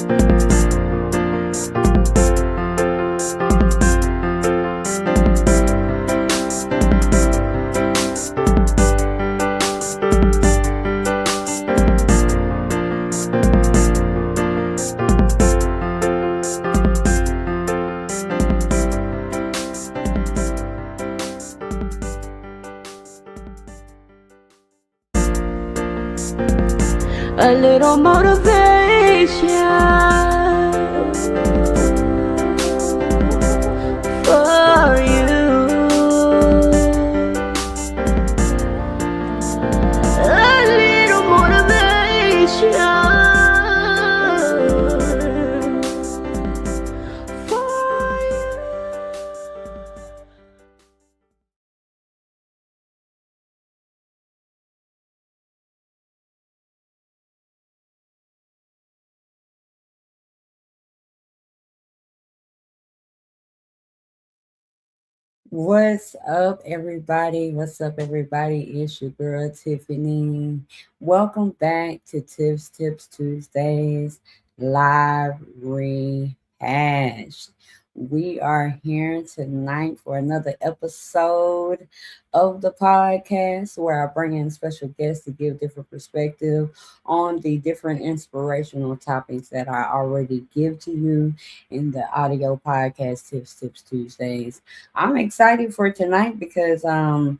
A little motivation for you. A little motivation for you. What's up, everybody? What's up, everybody? It's your girl Tiffany. Welcome back to Tips Tuesdays live rehashed. We are here tonight for another episode of the podcast where I bring in special guests to give different perspective on the different inspirational topics that I already give to you in the audio podcast Tips Tuesdays. I'm excited for tonight because from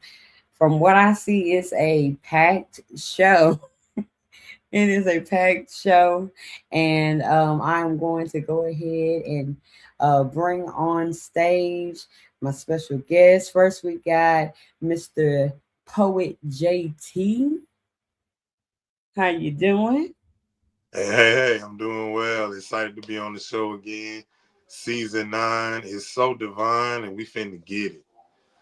what I see it's a packed show. It is a packed show, and I'm going to go ahead and bring on stage my special guest. First, we got Mr. Poet JT. How you doing? Hey, I'm doing well. Excited to be on the show again. Season 9 is so divine, and we finna get it.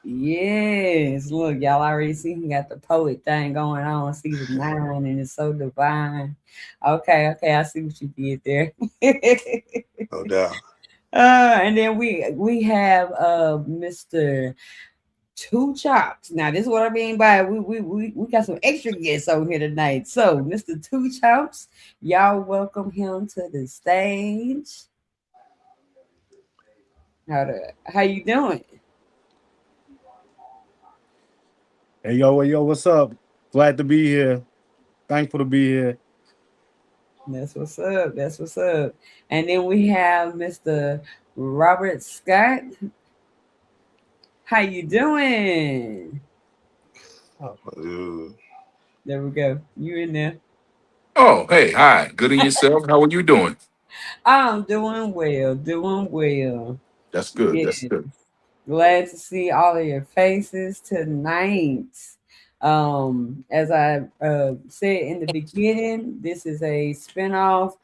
Yes, look, y'all already see he got the poet thing going on season 9, and it's so divine. Okay, I see what you did there. No doubt. And then we have Mr. Two Chops. Now this is what I mean by we got some extra guests over here tonight. So Mr. Two Chops, y'all welcome him to the stage. How you doing? Hey yo, what's up? Glad to be here. Thankful to be here. That's what's up. That's what's up. And then we have Mr. Robert Scott. How you doing? Uh, There we go. You in there? Oh, hey, hi. Good in yourself. How are you doing? I'm doing well. Doing well. That's good. Yeah. That's good. Glad to see all of your faces tonight. As I said in the beginning, this is a spinoff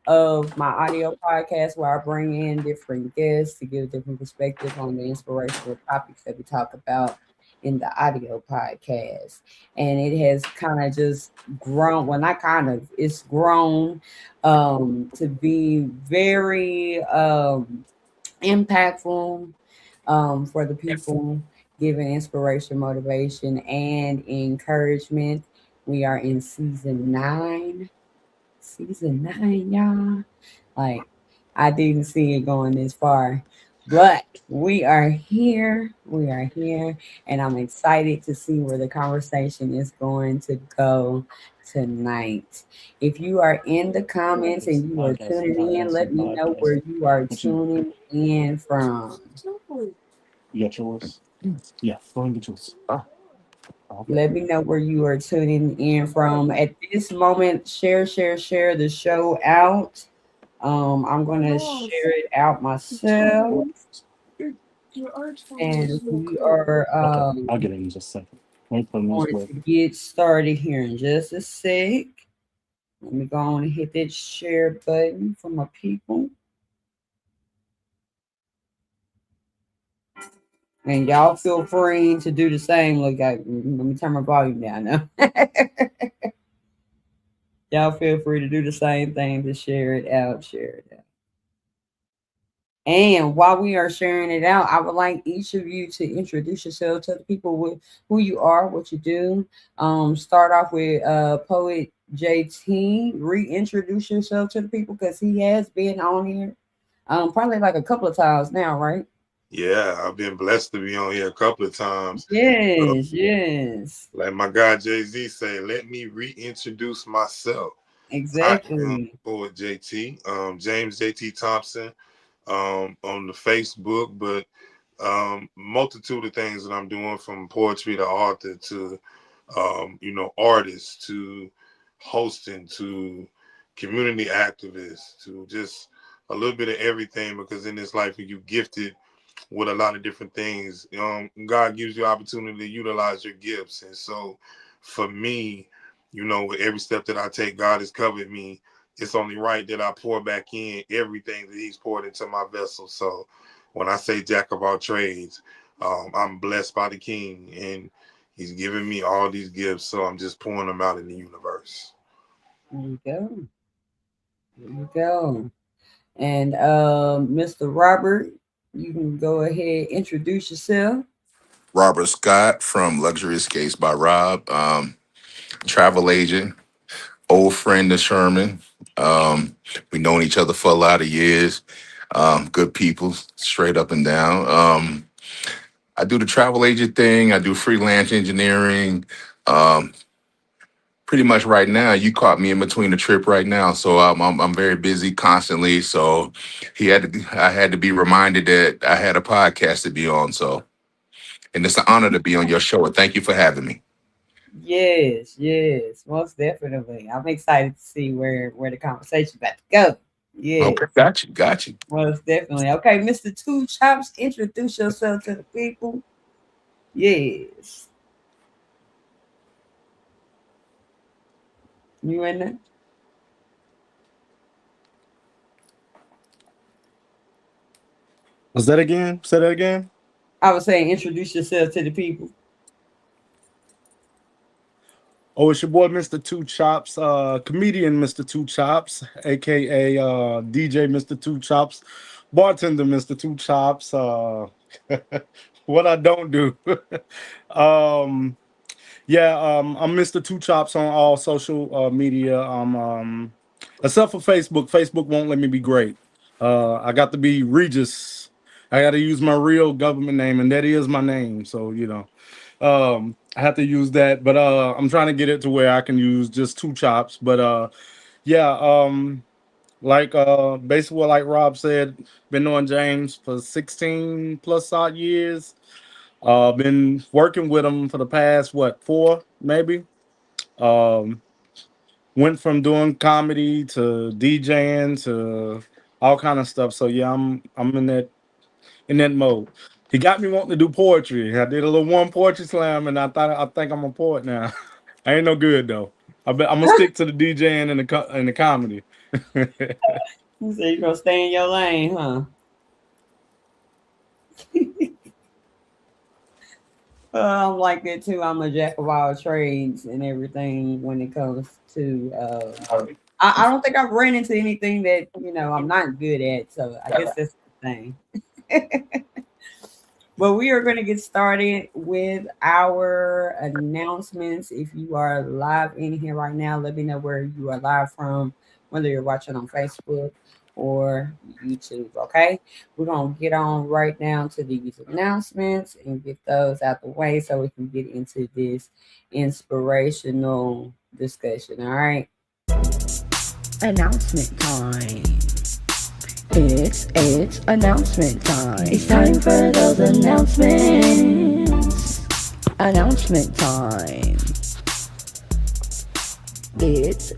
of my audio podcast where I bring in different guests to give different perspectives on the inspirational topics that we talk about in the audio podcast. And it has kind of just grown, well, not kind of, it's grown to be very impactful for the people, giving inspiration, motivation, and encouragement. We are in season 9. Season 9, y'all. Like, I didn't see it going this far, but we are here. We are here, and I'm excited to see where the conversation is going to go tonight. If you are in the comments and you are tuning in, let me know where you are tuning in from. You got yours? Yeah, go and get yours. Let me know where you are tuning in from. At this moment, share the show out. I'm gonna share it out myself, and we are Okay, I'll get it in just a second. Wait for this going way. to get started here in just a sec. Let me go on and hit that share button for my people. And y'all feel free to do the same. Look, let me turn my volume down now. Y'all feel free to do the same thing to share it out, share it out. And while we are sharing it out, I would like each of you to introduce yourself, tell the people who you are, what you do. Start off with Poet JT, reintroduce yourself to the people because he has been on here probably like a couple of times now, right? Yeah, I've been blessed to be on here a couple of times. Yes, yes. Like my guy Jay-Z say, let me reintroduce myself. I am Exactly. Poet JT, James JT Thompson, on the Facebook, but multitude of things that I'm doing, from poetry to author to artist to hosting to community activist to just a little bit of everything, because in this life you gifted with a lot of different things. God gives you opportunity to utilize your gifts. And so for me, with every step that I take, God has covered me. It's only right that I pour back in everything that he's poured into my vessel. So when I say jack of all trades, I'm blessed by the King, and he's given me all these gifts. So I'm just pouring them out in the universe. There you go. There you go. And Mr. Robert, you can go ahead introduce yourself. Robert Scott from Luxury Escapes by Rob, travel agent, old friend of Sherman. We known each other for a lot of years. Good people, straight up and down. I do the travel agent thing. I do freelance engineering. Um, Pretty much right now, you caught me in between the trip right now, so I'm very busy constantly. So I had to be reminded that I had a podcast to be on. So, and it's an honor to be on your show. And thank you for having me. Yes, yes, most definitely. I'm excited to see where the conversation's about to go. Okay, Yes, got you. most definitely. Okay, Mr. Two Chops, introduce yourself to the people. Yes, you in there? Was that again? Say that again. I was saying introduce yourself to the people. Oh, it's your boy, Mr. Two Chops, comedian Mr. Two Chops, aka DJ Mr. Two Chops, bartender Mr. Two Chops. What I don't do. um, yeah, I'm Mr. Two Chops on all social media. Except for Facebook. Facebook won't let me be great. I got to be Regis. I got to use my real government name, and that is my name. So I have to use that, but I'm trying to get it to where I can use just two chops. But yeah, like basically like Rob said, been knowing James for 16 plus odd years. Been working with him for the past what, four maybe. Um, Went from doing comedy to DJing to all kind of stuff. So yeah, I'm in that mode. He got me wanting to do poetry. I did a little one poetry slam, and I think I'm a poet now. I ain't no good though. I'm gonna stick to the DJing and the comedy. You say you gonna stay in your lane, huh? I'm like that too. I'm a jack of all trades and everything when it comes to. I don't think I've ran into anything that I'm not good at. So I guess that's the thing. But we are going to get started with our announcements. If you are live in here right now, let me know where you are live from, whether you're watching on Facebook or YouTube. Okay, we're going to get on right now to these announcements and get those out the way so we can get into this inspirational discussion. All right, announcement time. It's announcement time. It's time for those announcements. Announcement time. It's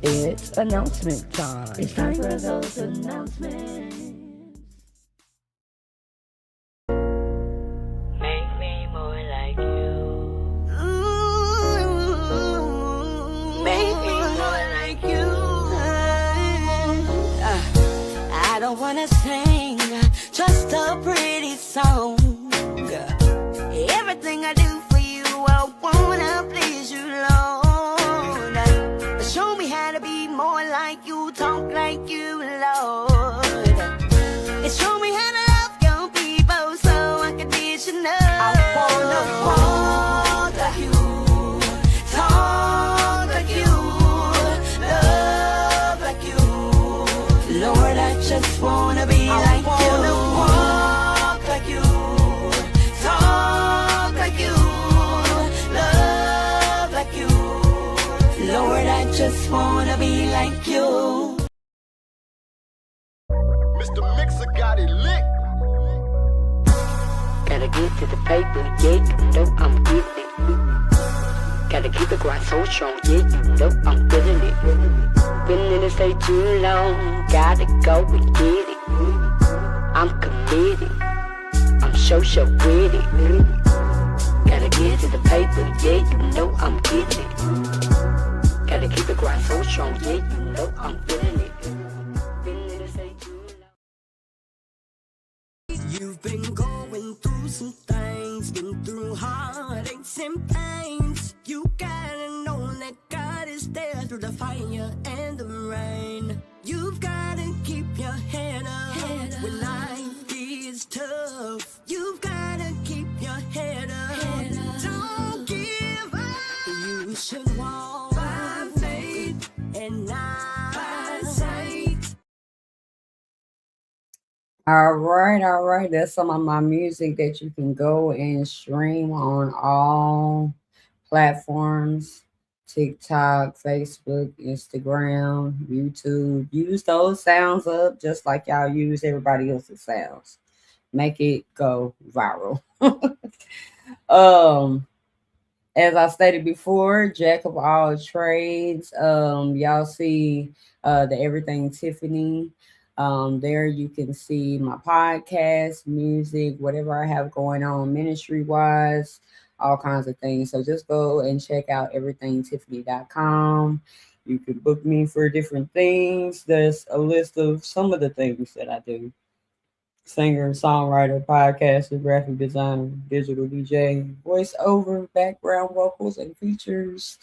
announcement time. It's time for those announcements. Make me more like you. Ooh, make me more like you. I don't wanna sing just a pretty song. Everything I do for you, I wanna please you, Lord. Show me how to be more like you, talk like you, Lord. And show me how to love your people so unconditional. I wanna walk like you, talk like you, wanna be like you. I wanna walk like you, talk like you, love like you. Lord, I just wanna be like you. Mr. Mixer got it lit. Gotta get to the paper, yeah, you know I'm getting it. Gotta keep the grind so strong, yeah, you know I'm feeling it. Been in the state too long, gotta go and get it. I'm committed, I'm so with it. Gotta get to the paper, yeah, you know I'm getting it. Gotta keep the grind so strong, yeah, you know I'm feeling it. Been in the state too long. You've been going through some things, been through heartaches and pains. You gotta know that God is there through the fire and the rain. You've gotta keep your head up when life is tough. You've gotta keep your head up. Don't give up. You should walk by faith and not by sight. All right. That's some of my music that you can go and stream on all platforms: TikTok, Facebook, Instagram, YouTube. Use those sounds up just like y'all use everybody else's sounds. Make it go viral. um, as I stated before, jack of all trades. Y'all see the everything Tiphani. There you can see my podcast, music, whatever I have going on ministry wise, all kinds of things. So just go and check out everythingtiphani.com. You can book me for different things. There's a list of some of the things that I do: singer, songwriter, podcaster, graphic designer, digital DJ, voiceover, background vocals and features,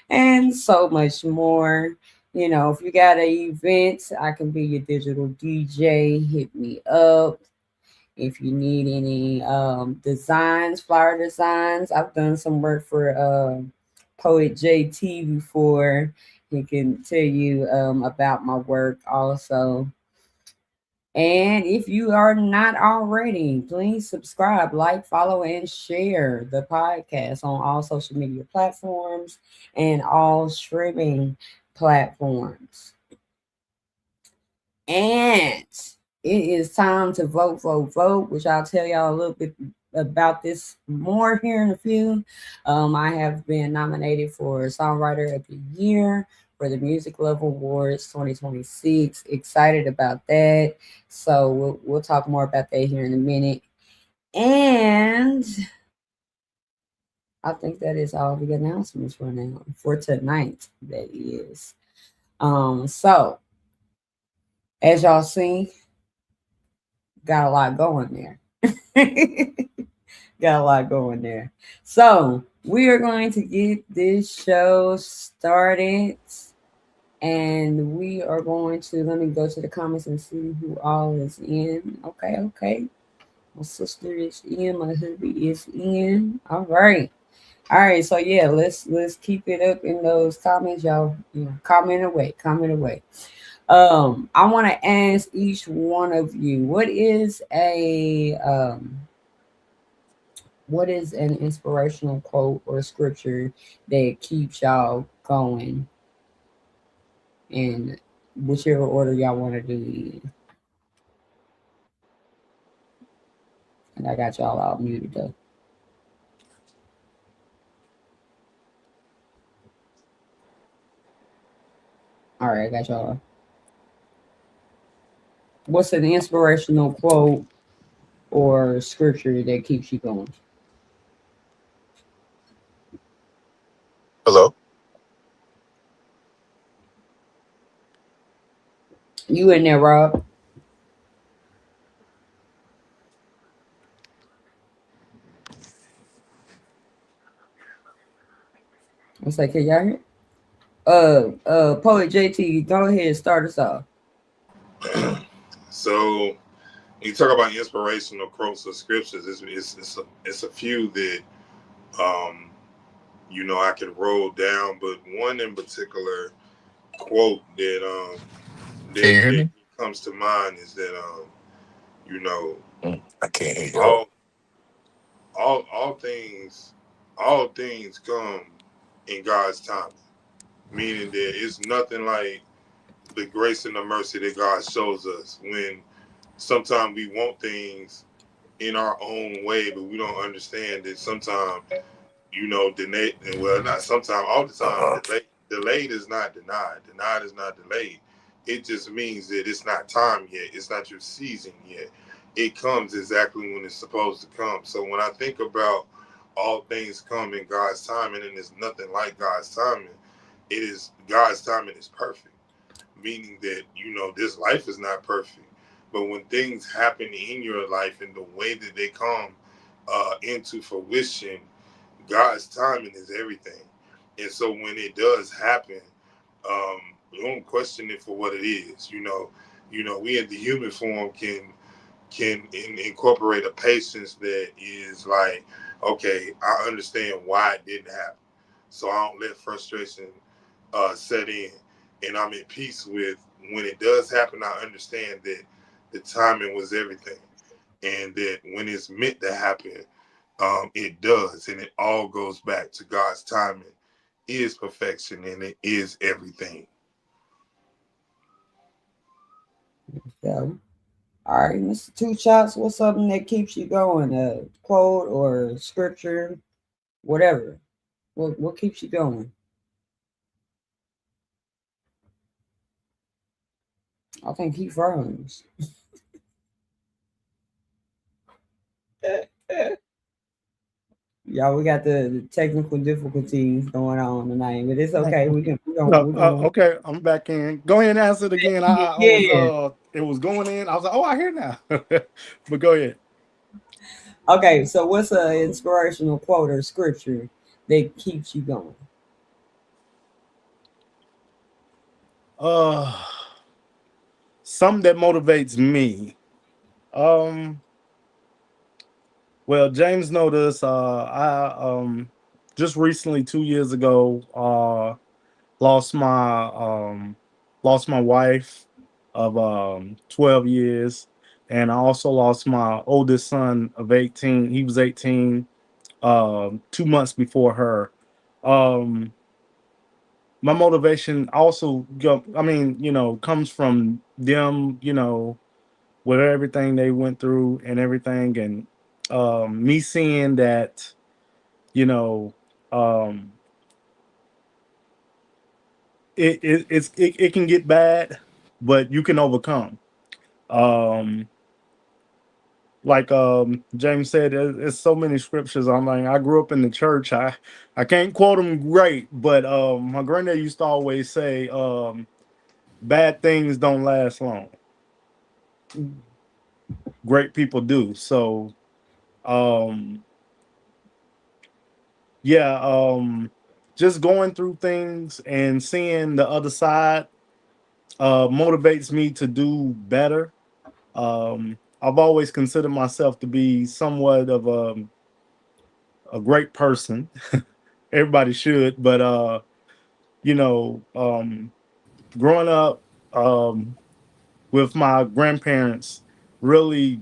and so much more. You know, if you got an event, I can be your digital DJ. Hit me up. If you need any designs, flyer designs, I've done some work for Poet JT before. He can tell you about my work also. And if you are not already, please subscribe, like, follow, and share the podcast on all social media platforms and all streaming platforms. And it is time to vote, which I'll tell y'all a little bit about this more here in a few. I have been nominated for Songwriter of the Year for the Music Love Awards 2026. Excited about that. So we'll talk more about that here in a minute. And I think that is all the announcements for now, for tonight, that is. So as y'all see, got a lot going there. Got a lot going there. So we are going to get this show started. And we are going to, let me go to the comments and see who all is in. Okay. My sister is in, my hubby is in. All right. So yeah, let's keep it up in those comments, y'all. You know, comment away. I want to ask each one of you, what is an inspirational quote or scripture that keeps y'all going, in whichever order y'all want to do it in? And I got y'all all muted though. All right, I got y'all. What's an inspirational quote or scripture that keeps you going? Hello. You in there, Rob? I was like, can y'all hear? Poet JT, go ahead and start us off. So you talk about inspirational quotes or scriptures. It's a few that I could roll down, but one in particular quote that Can you hear me? comes to mind is that you know, I can't hear you. all all things all things come in God's time. Meaning that it's nothing like the grace and the mercy that God shows us when sometimes we want things in our own way, but we don't understand that sometimes, delayed, well, not sometimes, all the time, Uh-huh. delayed is not denied. Denied is not delayed. It just means that it's not time yet. It's not your season yet. It comes exactly when it's supposed to come. So when I think about all things come in God's timing, and there's nothing like God's timing, it is God's timing is perfect, meaning that this life is not perfect, but when things happen in your life and the way that they come into fruition, God's timing is everything. And so when it does happen, you don't question it for what it is. We in the human form can incorporate a patience that is like, okay, I understand why it didn't happen, so I don't let frustration set in, and I'm at peace with when it does happen. I understand that the timing was everything, and that when it's meant to happen, it does, and it all goes back to God's timing is perfection, and it is everything. So, all right, Mr. Two Shots, what's something that keeps you going? A quote or scripture, whatever. What keeps you going? I think he froze. Y'all, we got the technical difficulties going on tonight, but it's okay. We gonna Okay, I'm back in. Go ahead and answer it again. I was yeah. it was going in. I was like, oh, I hear now. But go ahead. Okay, so what's an inspirational quote or scripture that keeps you going? Uh Something that motivates me. Um well, James noticed I just recently 2 years ago lost my lost my wife of 12 years, and I also lost my oldest son of 18. He was 18 2 months before her. um my motivation also comes from them, with everything they went through and everything, and me seeing that, you know um it can get bad, but you can overcome. um like James said, there's so many scriptures. I'm like, I grew up in the church. I can't quote them great, but my granddad used to always say, bad things don't last long, great people do. So um yeah, just going through things and seeing the other side motivates me to do better. I've always considered myself to be somewhat of a great person. Everybody should, but you know, growing up with my grandparents really,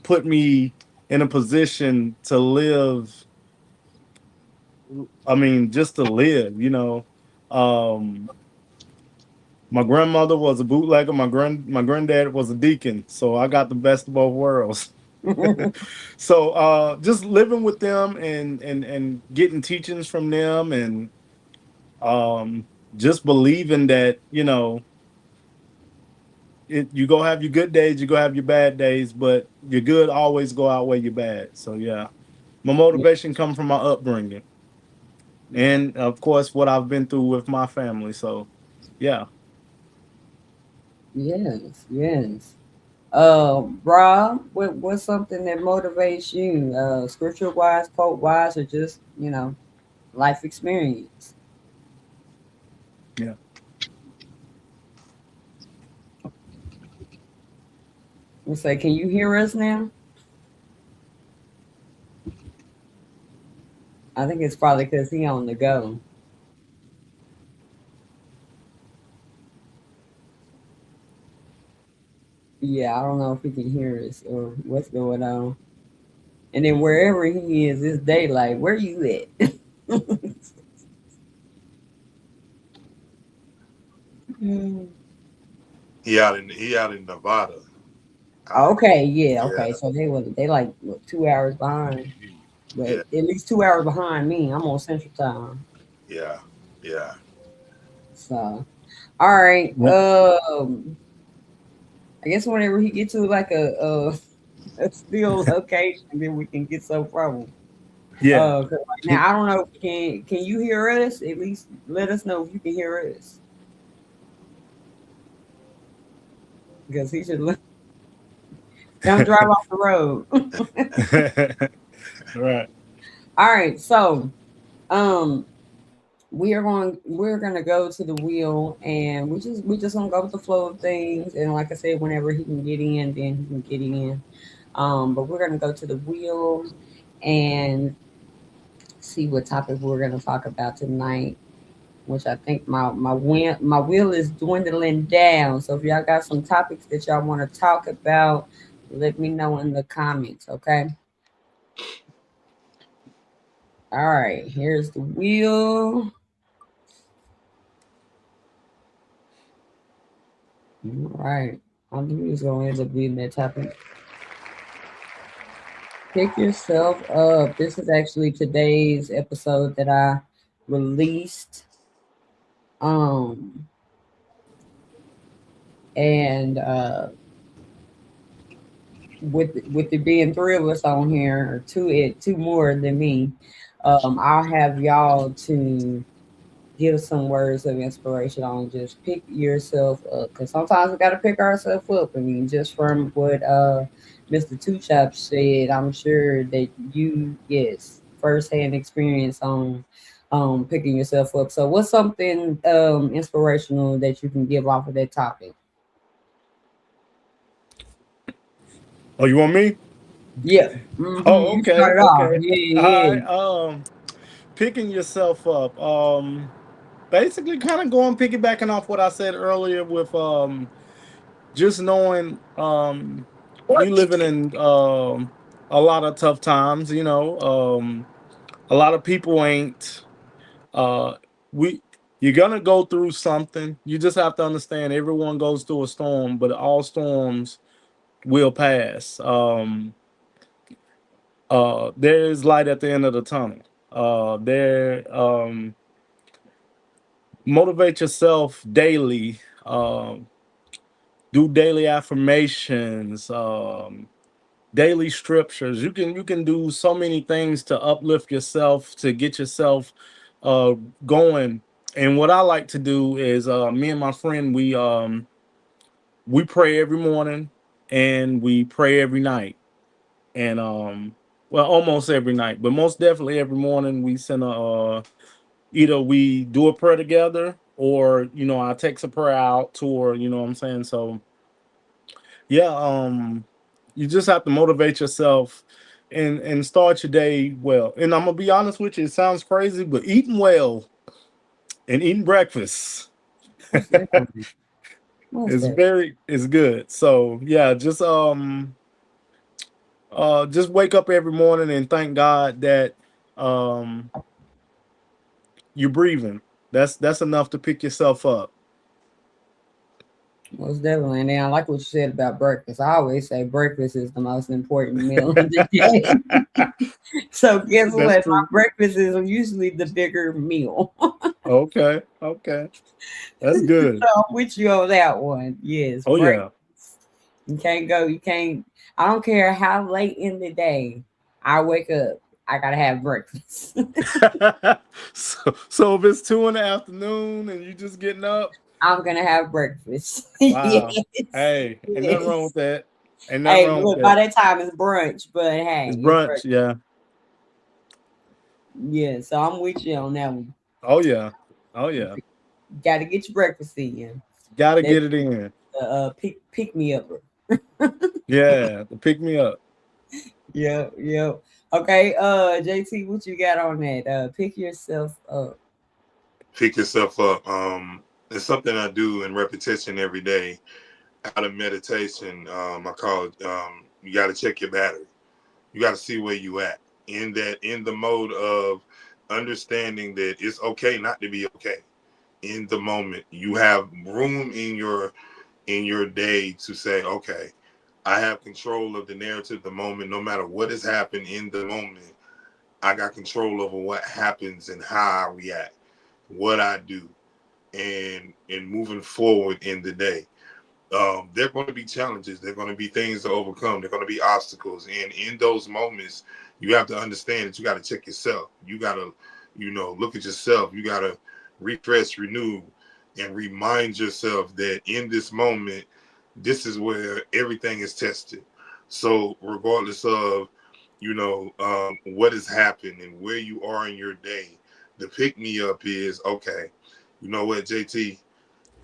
put me in a position to live. I mean, just to live. Um, my grandmother was a bootlegger. My granddad was a deacon, so I got the best of both worlds. So just living with them and getting teachings from them, and um, just believing that, you go have your good days, you go have your bad days, but your good always go outweigh your bad. So yeah, my motivation comes from my upbringing, and of course what I've been through with my family. So yeah. Yes, yes. Rob, what's something that motivates you? Scripture wise, quote wise, or just life experience? Yeah. We say, can you hear us now? I think it's probably because he on the go. Yeah, I don't know if he can hear us or what's going on. And then wherever he is, it's daylight. Where you at? Hmm. He out in Nevada. Okay, yeah, Yeah, okay. So they like what, 2 hours behind, but yeah, at least 2 hours behind me. I'm on Central Time. yeah, yeah. So all right. Yeah. I guess whenever he get to like a still location, then we can get some from him. 'Cause right now I don't know if you can you hear us? At least let us know if you can hear us. Because he should don't drive off the road. Right. All right, so um we're gonna go to the wheel and we just gonna go with the flow of things, and like I said, whenever he can get in, then he can get in. But we're gonna go to the wheel and see what topic we're gonna talk about tonight, which I think my wheel is dwindling down. So if y'all got some topics that y'all want to talk about, let me know in the comments, okay? All right, here's the wheel. All right, I'm just gonna end up being that topic. Pick yourself up. This is actually today's episode that I released. Um, and with it being three of us on here, or two more than me, I'll have y'all to give some words of inspiration on just pick yourself up, because sometimes we got to pick ourselves up. I mean, just from what Mr. Two Chops said, I'm sure that you, yes, firsthand experience on picking yourself up. So what's something inspirational that you can give off of that topic? Oh, you want me? Yeah. Oh, You okay, started off. okay. Yeah, All yeah. right. Picking yourself up. Basically, kind of going piggybacking off what I said earlier with just knowing we living in a lot of tough times. A lot of people ain't we. You're gonna go through something. You just have to understand everyone goes through a storm, but all storms will pass. There is light at the end of the tunnel. There Motivate yourself daily. Do daily affirmations, daily scriptures. You can do so many things to uplift yourself, to get yourself uh, going. And what I like to do is, me and my friend, we pray every morning and we pray every night, and well, almost every night, but most definitely every morning we send a either we do a prayer together, or I text a prayer out to her. You know what I'm saying? So yeah, you just have to motivate yourself and start your day well. And I'm gonna be honest with you, it sounds crazy, but eating well and eating breakfast Most definitely. Most definitely. is good. So yeah, just wake up every morning and thank God that um you're breathing. That's enough to pick yourself up. Most definitely. And then I like what you said about breakfast. I always say breakfast is the most important meal of the day. So guess That's what? My true. breakfast is usually the bigger meal. Okay, okay. That's good. So I'm with you on that one. Yes, Oh breakfast. yeah. You can't go, you can't, I don't care how late in the day I wake up, I gotta have breakfast. So if it's 2 in the afternoon and you just getting up, I'm gonna have breakfast. wow. Yes. Hey, ain't nothing wrong Yes. with that. Ain't nothing Hey, wrong with look, by that. that time it's brunch, but It's hey, it's brunch, breakfast. yeah. Yeah, so I'm with you on that one. Oh yeah. Oh yeah. Got to get your breakfast in. Gotta That's get it in. pick me up. Yeah, to pick me up. Yeah, yeah. Okay, JT, what you got on that? Pick yourself up. Pick yourself up. It's something I do in repetition every day. out of meditation. I call it, you got to check your battery. You got to see where you at in the mode of understanding that it's okay not to be okay in the moment. You have room in your day to say, okay, I have control of the narrative, the moment, no matter what has happened in the moment. I got control over what happens and how I react, what I do, and moving forward in the day. There are going to be challenges. There are going to be things to overcome. There are going to be obstacles. And in those moments, you have to understand that you got to check yourself. You got to, look at yourself. You got to refresh, renew, and remind yourself that in this moment, this is where everything is tested. So regardless of, what has happened and where you are in your day, the pick me up is, okay, you know what, JT,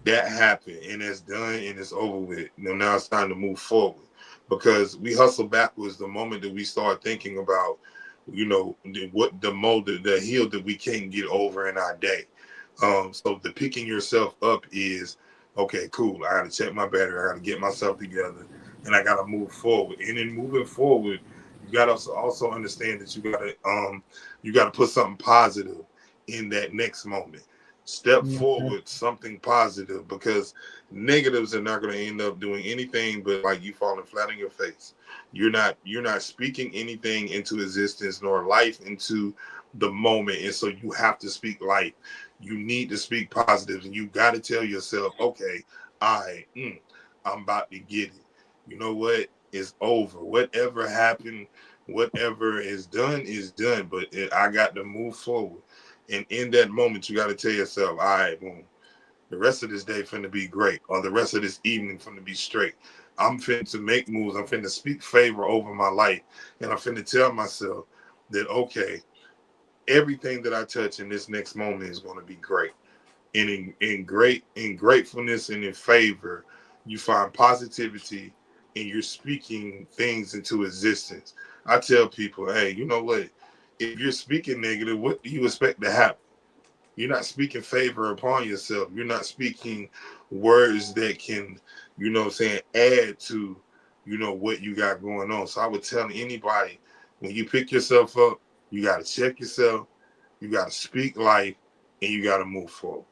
that happened and it's done and it's over with. Now it's time to move forward because we hustle backwards the moment that we start thinking about, what the mold, the hill that we can't get over in our day. So the picking yourself up is, okay, cool. I got to check my battery. I got to get myself together and I got to move forward. And in moving forward, you got to also understand that you got to put something positive in that next moment. Step Mhm. forward something positive because negatives are not going to end up doing anything but like you falling flat on your face. You're not speaking anything into existence nor life into the moment, and so you have to speak life. You need to speak positive, and you got to tell yourself, okay, I I'm about to get it. You know what, it's over. Whatever happened, whatever is done, but I got to move forward. And in that moment, you got to tell yourself, all right, boom, the rest of this day finna be great, or the rest of this evening finna be straight. I'm finna to make moves. I'm finna speak favor over my life. And I'm finna tell myself that, okay, everything that I touch in this next moment is going to be great. And in gratefulness and in favor, you find positivity and you're speaking things into existence. I tell people, hey, you know what? If you're speaking negative, what do you expect to happen? You're not speaking favor upon yourself. You're not speaking words that can, add to, what you got going on. So I would tell anybody, when you pick yourself up, you got to check yourself, you got to speak life, and you got to move forward.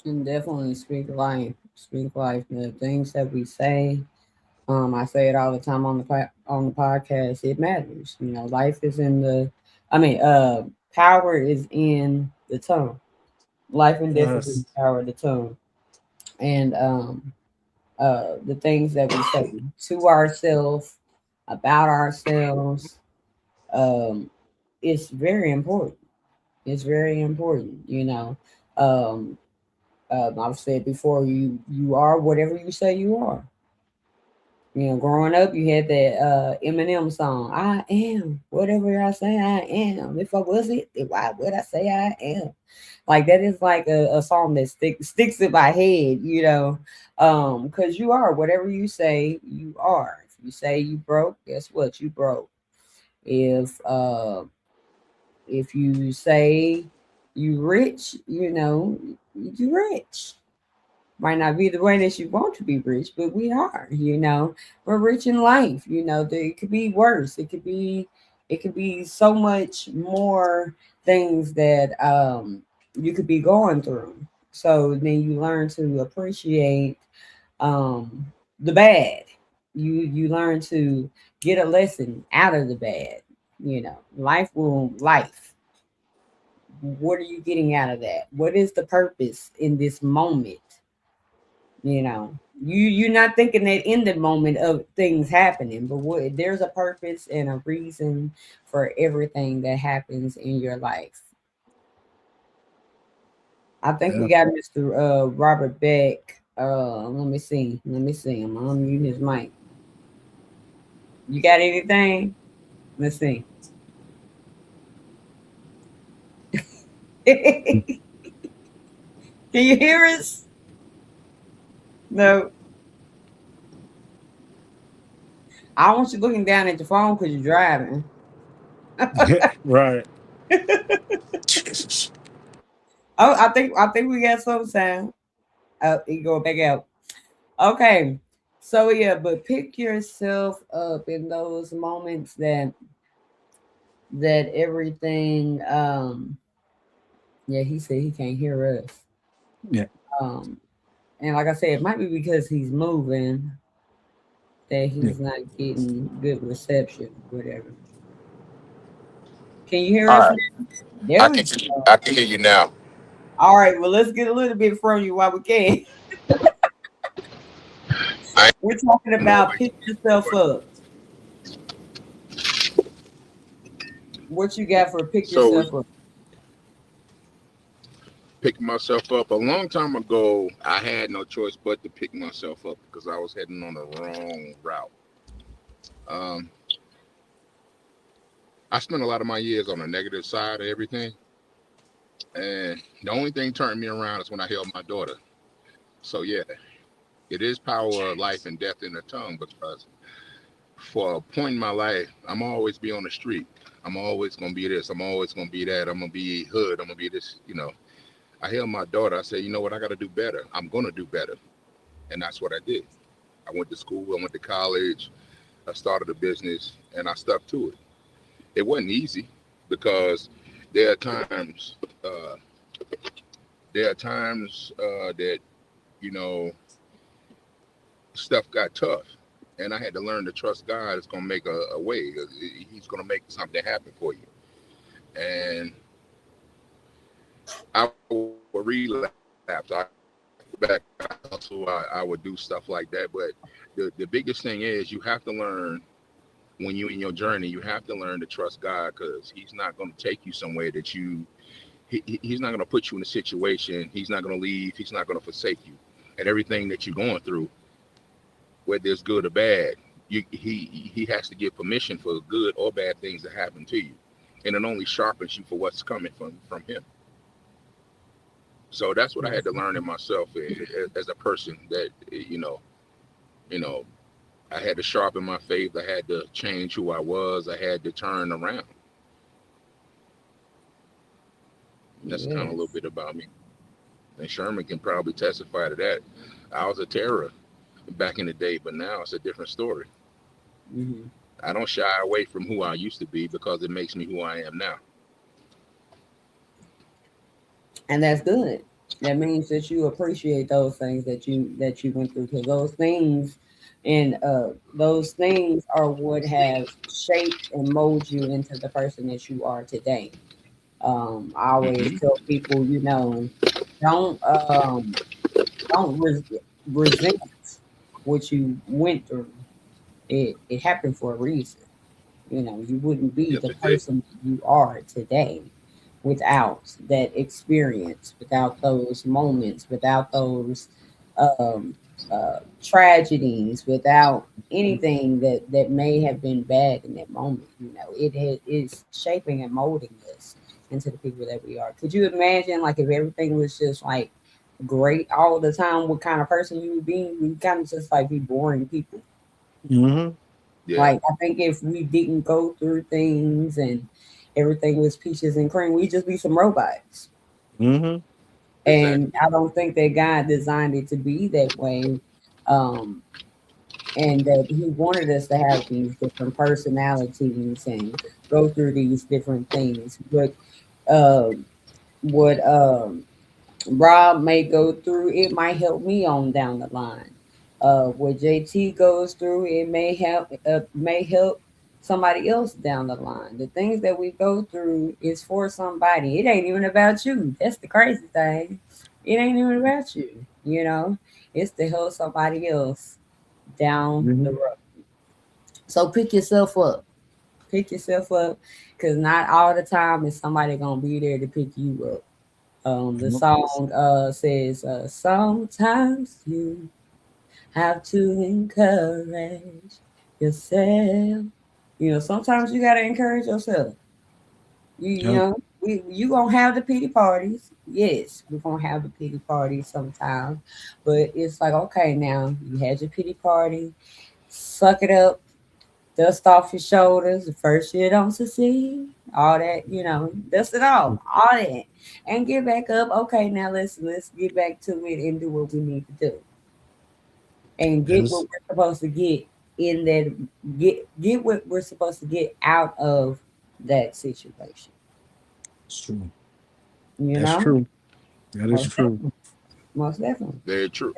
And definitely speak life. Speak life. The things that we say, I say it all the time on on the podcast. It matters. Life is in the. I mean, power is in the tongue. Life and death is in Yes. the power of the tongue. And the things that we say to ourselves, about ourselves, um, it's very important. It's very important. Um, I've said before, you are whatever you say you are. Growing up, you had that Eminem song, "I am whatever I say I am. If I wasn't, then why would I say I am?" Like that is like a song that sticks in my head, because you are whatever you say you are. If you say you broke, guess what? You broke. If if you say you rich, you rich. Might not be the way that you want to be rich, but we are. We're rich in life. It could be worse. It could be so much more things that you could be going through. So then you learn to appreciate um the bad. You learn to get a lesson out of the bad. Life. What are you getting out of that? What is the purpose in this moment? You're not thinking that in the moment of things happening, but there's a purpose and a reason for everything that happens in your life. I think we Yeah. got Mr. Robert Beck. Let me see. I'm gonna unmute his mic. You got anything? Let's see. Can you hear us? No. I want you looking down at your phone because you're driving. Right. Oh, I think we got some sound. Oh, you go back out. Okay. So yeah, but pick yourself up in those moments that everything yeah, he said he can't hear us. Yeah, Um and like I said, it might be because he's moving that yeah. he's not getting good reception, whatever. Can you hear All us right, now? There we go. I can hear you now. All right, well let's get a little bit from you while we can. I We're talking don't know. about pick yourself up. What you got for pick So yourself up? picking myself up a long time ago, I had no choice but to pick myself up because I was heading on the wrong route. Um, I spent a lot of my years on the negative side of everything, and the only thing turning me around is when I held my daughter. So yeah, it is power of life and death in the tongue because for a point in my life, I'm always be on the street. I'm always gonna be this. I'm always gonna be that. I'm gonna be hood. I'm gonna be this. I held my daughter. I said, you know what? I got to do better. I'm gonna do better, and that's what I did. I went to school. I went to college. I started a business, and I stuck to it. It wasn't easy because there are times. There are times that you know stuff got tough, and I had to learn to trust God is gonna make a way. He's gonna make something happen for you. And I would relapse. Back so I would do stuff like that. But the biggest thing is you have to learn when you in your journey, you have to learn to trust God because He's not going to take you somewhere that He's not going to put you in a situation. He's not going to leave. He's not going to forsake you. And everything that you're going through, whether it's good or bad, he has to give permission for good or bad things to happen to you, and it only sharpens you for what's coming from Him. So that's what I had to learn in myself as a person that you know I had to sharpen my faith. I had to change who I was. I had to turn around. That's kind of a little Yes. bit about me. And Sherman can probably testify to that. I was a terror back in the day, but now it's a different story. Hmm. I don't shy away from who I used to be because it makes me who I am now. And that's good. That means that you appreciate those things that you went through because those things are what have shaped and molded you into the person that you are today. I always Hmm. tell people, don't don't resent what you went through. It happened for a reason. You wouldn't be Yes, the it did. person you are today without that experience, without those moments, without those um, tragedies, without anything that may have been bad in that moment. Is shaping and molding us into the people that we are. Could you imagine, like, if everything was just like great all the time, what kind of person you would be? We kind of just like be boring people. Mm-hmm. Yeah, Like, I think if we didn't go through things and everything was peaches and cream, we'd just be some robots. Mm-hmm. And exactly. I don't think that God designed it to be that way. Um, and that He wanted us to have these different personalities and go through these different things. But what Rob may go through, it might help me on down the line. What JT goes through, it may help somebody else down the line. The things that we go through is for somebody. It ain't even about you. That's the crazy thing. It ain't even about you. It's to help somebody else down the Mm-hmm. road. So pick yourself up. Pick yourself up, because not all the time is somebody gonna be there to pick you up. The song says, sometimes you have to encourage yourself. Sometimes you gotta encourage yourself. You Yep. know, you gonna have the pity parties. Yes, we're gonna have the pity parties sometimes, but it's like, okay, now you had your pity party, suck it up, dust off your shoulders. The first year don't succeed, all that, dust it off, all that, and get back up. Okay, now let's get back to it and do what we need to do. and That get what is we're supposed to get in that, get what we're supposed to get out of that situation. it's true. You That's know, true. That is most true. definitely, most definitely. Very true.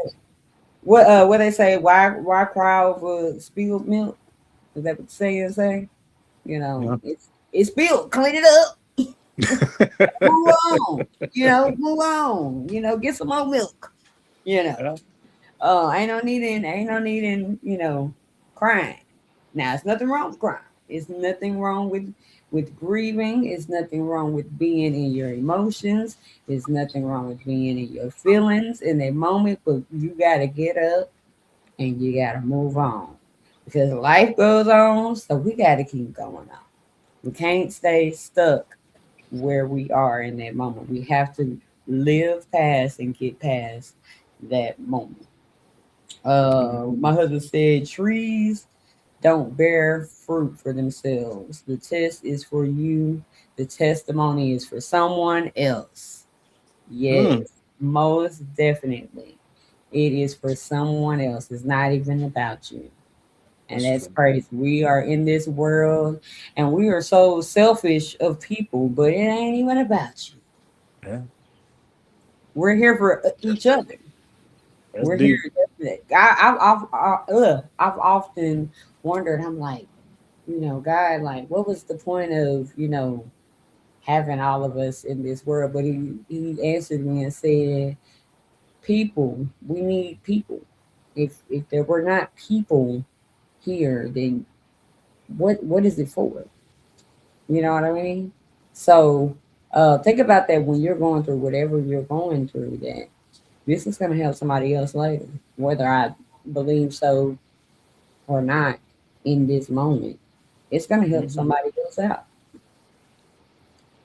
What they say? Why cry over spilled milk? Is that what the saying say? You know, Yeah. it's spilled. Clean it up. Move on. You know, move on. You know, get some more milk. You know, Yeah. ain't no needing. You know, crying. Now, it's nothing wrong with crying. It's nothing wrong with grieving. It's nothing wrong with being in your emotions. It's nothing wrong with being in your feelings in that moment. But you gotta get up and you gotta move on because life goes on. So we gotta keep going on. We can't stay stuck where we are in that moment. We have to live past and get past that moment. My husband said trees don't bear fruit for themselves. The test is for you. The testimony is for someone else. Yes, Mm, most definitely. It is for someone else. It's not even about you. And that's that's true. crazy. We are in this world and we are so selfish of people, but it ain't even about you. Yeah. We're here for That's each true. other. That's We're here. deep. I've often wondered. I'm like, you know, God, like, what was the point of, you know, having all of us in this world? But he answered me and said, people, we need people. If there were not people here, then what is it for? You know what I mean? So think about that when you're going through whatever you're going through. That this is going to help somebody else later, whether I believe so or not in this moment. It's going to help Mhm. somebody else out.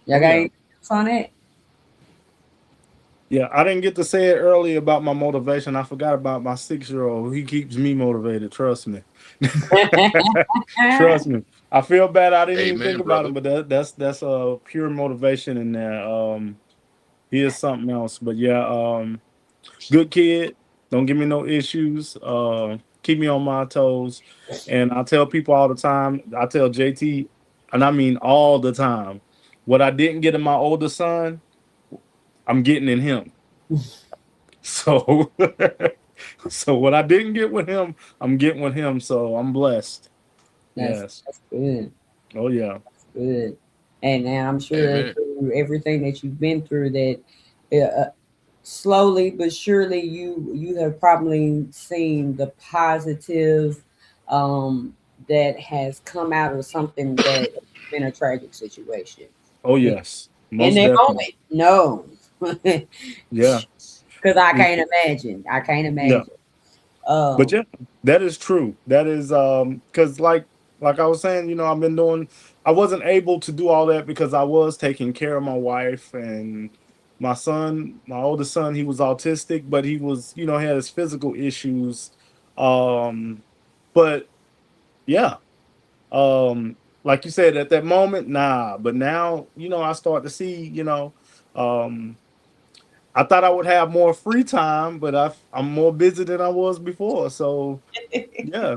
Y'all Oh got yeah. anything else on that? Yeah, I didn't get to say it earlier about my motivation. I forgot about my 6 year old. He keeps me motivated. Trust me. Trust me. I feel bad. I didn't even think Amen, about him, brother. but that's a pure motivation in there. He is something else. But yeah, good kid. Don't give me no issues. Keep me on my toes. And I tell people all the time. I tell JT, and I mean all the time, what I didn't get in my older son, I'm getting in him. So, so what I didn't get with him, I'm getting with him. So I'm blessed. that's Yes. that's good. Oh yeah. Good. And I'm sure Amen. through everything that you've been through, that slowly but surely you have probably seen the positive um, that has come out of something that has been a tragic situation. Oh In yes. in Most that definitely. moment, no, Yeah. because I Mm, can't imagine. I can't yeah. imagine. But Um, yeah, that is true. That is because like I was saying, I've been doing. I wasn't able to do all that because I was taking care of my wife and my son. My oldest son, he was autistic, but he was had his physical issues. Um, but yeah, like you said at that moment, nah. But now I start to see. Um, I thought I would have more free time, but I'm more busy than I was before. So yeah,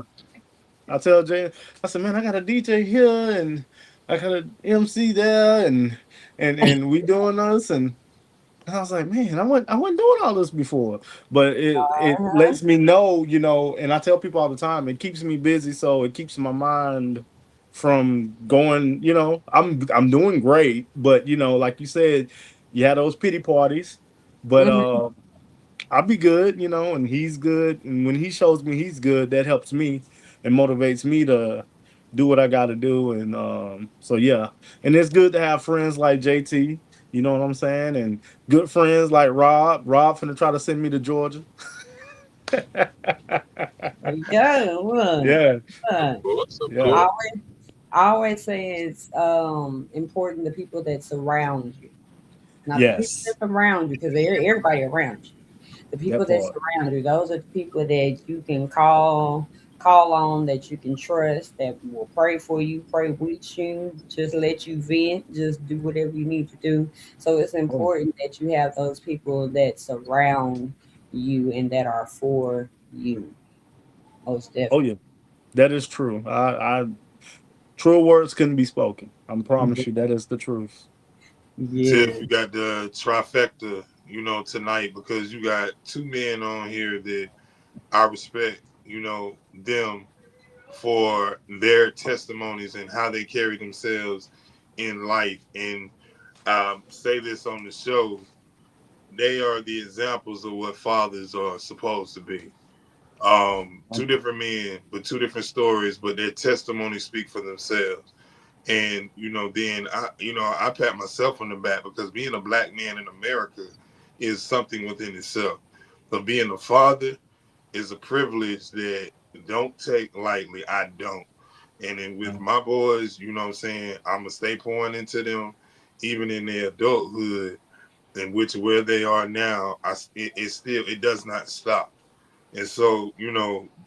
I tell Jay, I said, man, I got a DJ here and I got a MC there, and we doing this, and I was like, man, I wasn't doing all this before, but it lets me know, and I tell people all the time, it keeps me busy, so it keeps my mind from going. I'm doing great, but like you said, you had those pity parties, but mhm, I'll be good, and he's good. And when he shows me he's good, that helps me and motivates me to do what I got to do. And so, yeah. And it's good to have friends like JT, you know what I'm saying? And good friends like Rob. Rob finna try to send me to Georgia. there you go. Look, Yeah. Of look. course, of Yeah. I course. always, I always say it's important the people that surround you, not the people Yes. that surround you, because everybody around you. The people That that part. surround you, those are the people that you can call on, that you can trust, that will pray for you, pray with you, just let you vent, just do whatever you need to do. So it's Oh, important that you have those people that surround you and that are for you. Most Oh definitely. yeah, that is true. I true words couldn't be spoken. I promise you that is the truth. Yeah. Tiff, you got the trifecta, tonight because you got two men on here that I respect, them for their testimonies and how they carry themselves in life. And say this on the show, they are the examples of what fathers are supposed to be. Two different men, but two different stories, but their testimonies speak for themselves. And then I pat myself on the back because being a black man in America is something within itself. But being a father is a privilege that don't take lightly. I don't. And then with my boys, what I'm saying, I'm gonna stay pouring into them, even in their adulthood, in which where they are now, it does not stop. And so,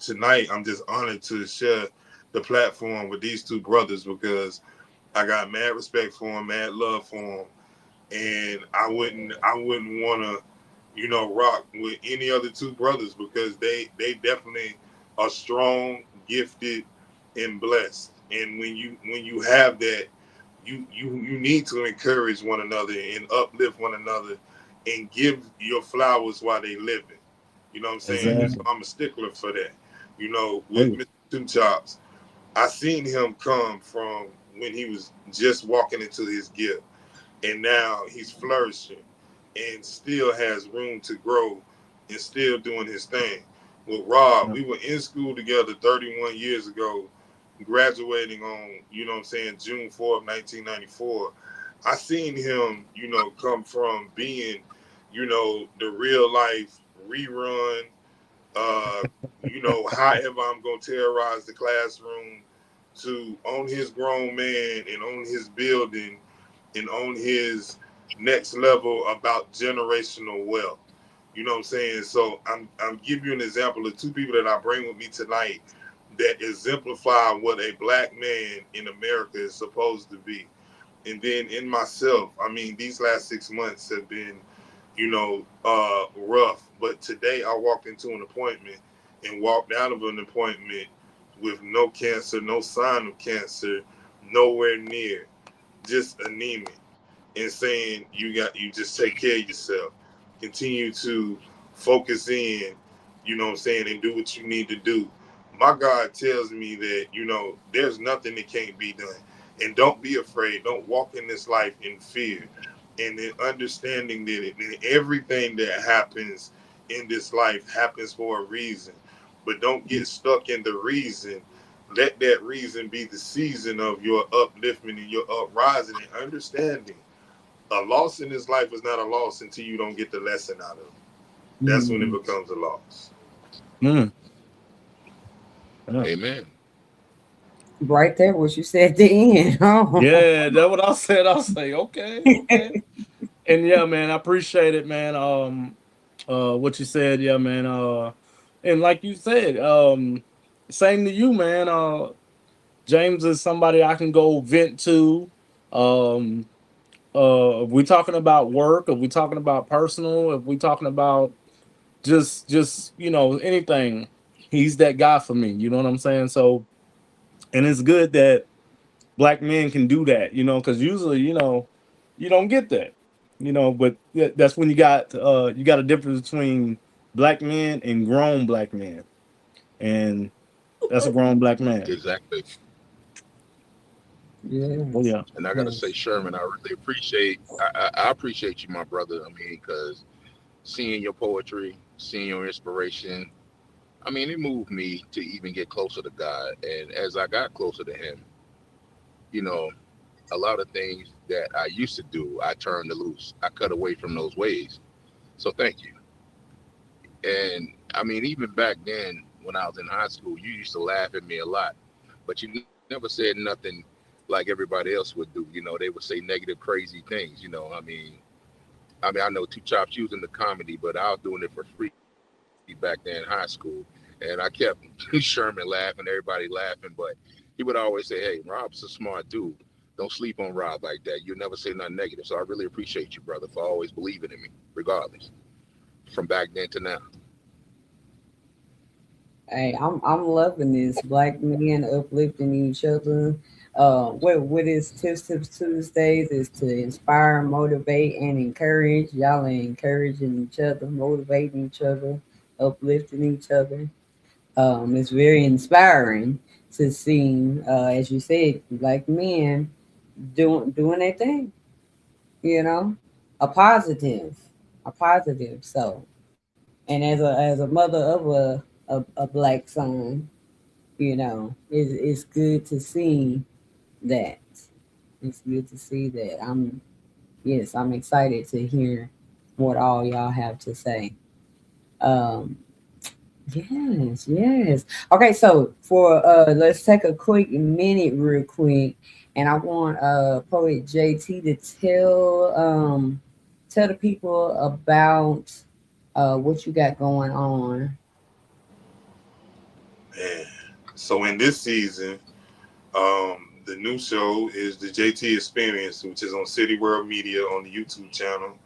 tonight I'm just honored to share the platform with these two brothers because I got mad respect for them, mad love for them, and I wouldn't want to, rock with any other two brothers because they definitely are strong, gifted, and blessed. And when you have that, you need to encourage one another and uplift one another and give your flowers while they living. You know what I'm saying? And so Exactly. I'm a stickler for that. Oh With yeah. Mr. Two Chops, I seen him come from when he was just walking into his gift, and now he's flourishing and still has room to grow and still doing his thing. With Rob, Yeah. we were in school together 31 years ago, graduating on, June 4th, 1994. I seen him, come from being, the real life rerun, uh, however I'm gonna terrorize the classroom to on his grown man and on his building and on his next level about generational wealth. You know what I'm saying? So I'm giving you an example of two people that I bring with me tonight that exemplify what a black man in America is supposed to be. And then in myself, I mean, these last 6 months have been, rough. But today I walked into an appointment and walked out of an appointment with no cancer, no sign of cancer, nowhere near, just anemic, and saying you just take care of yourself, continue to focus in, and do what you need to do. My God tells me that there's nothing that can't be done, and don't be afraid. Don't walk in this life in fear, and then understanding that everything that happens in this life happens for a reason, but don't get stuck in the reason. Let that reason be the season of your upliftment and your uprising and understanding a loss in this life is not a loss until you don't get the lesson out of it. That's when it Mm. becomes a loss. Mm. Yeah. Amen. Right there, what you said at the end. Oh. Yeah, that's what I said. I say, okay, okay. And yeah, man, I appreciate it, man. What you said, yeah, man. And like you said, same to you, man. James is somebody I can go vent to. Um, if we talking about work, if we talking about personal, if we talking about just anything, he's that guy for me. You know what I'm saying? So, and it's good that black men can do that, because usually, you don't get that, but that's when you got a difference between black men and grown black men, and that's a grown black man. Exactly. Oh Yes. yeah. And I gotta say, Yes. Sherman, I really I appreciate you, my brother. I mean, because seeing your poetry, seeing your inspiration, I mean, it moved me to even get closer to God. And as I got closer to Him, you know, a lot of things that I used to do, I turned to loose. I cut away from those ways. So thank you. And I mean, even back then when I was in high school, you used to laugh at me a lot, but you never said nothing like everybody else would do. They would say negative, crazy things. I know Two Chops using the comedy, but I was doing it for free back then in high school, and I kept Sherman laughing, everybody laughing, but he would always say, "Hey, Rob's a smart dude. Don't sleep on Rob like that. You'll never say nothing negative." So I really appreciate you, brother, for always believing in me, regardless, from back then to now. Hey, I'm loving this. Black men uplifting each other. What is Tips Tuesdays is to inspire, motivate, and encourage. Y'all are encouraging each other, motivating each other, uplifting each other. It's very inspiring to see, as you said, black men doing their thing. You know, a positive, a positive. So, and as a mother of a black son, it's good to see that. It's good to see that. I'm excited to hear what all y'all have to say. Um, yes. Okay, so for let's take a quick minute real quick, and I want poet JT to tell the people about what you got going on. Man. So in this season, the new show is the JT Experience, which is on City World Media on the YouTube channel.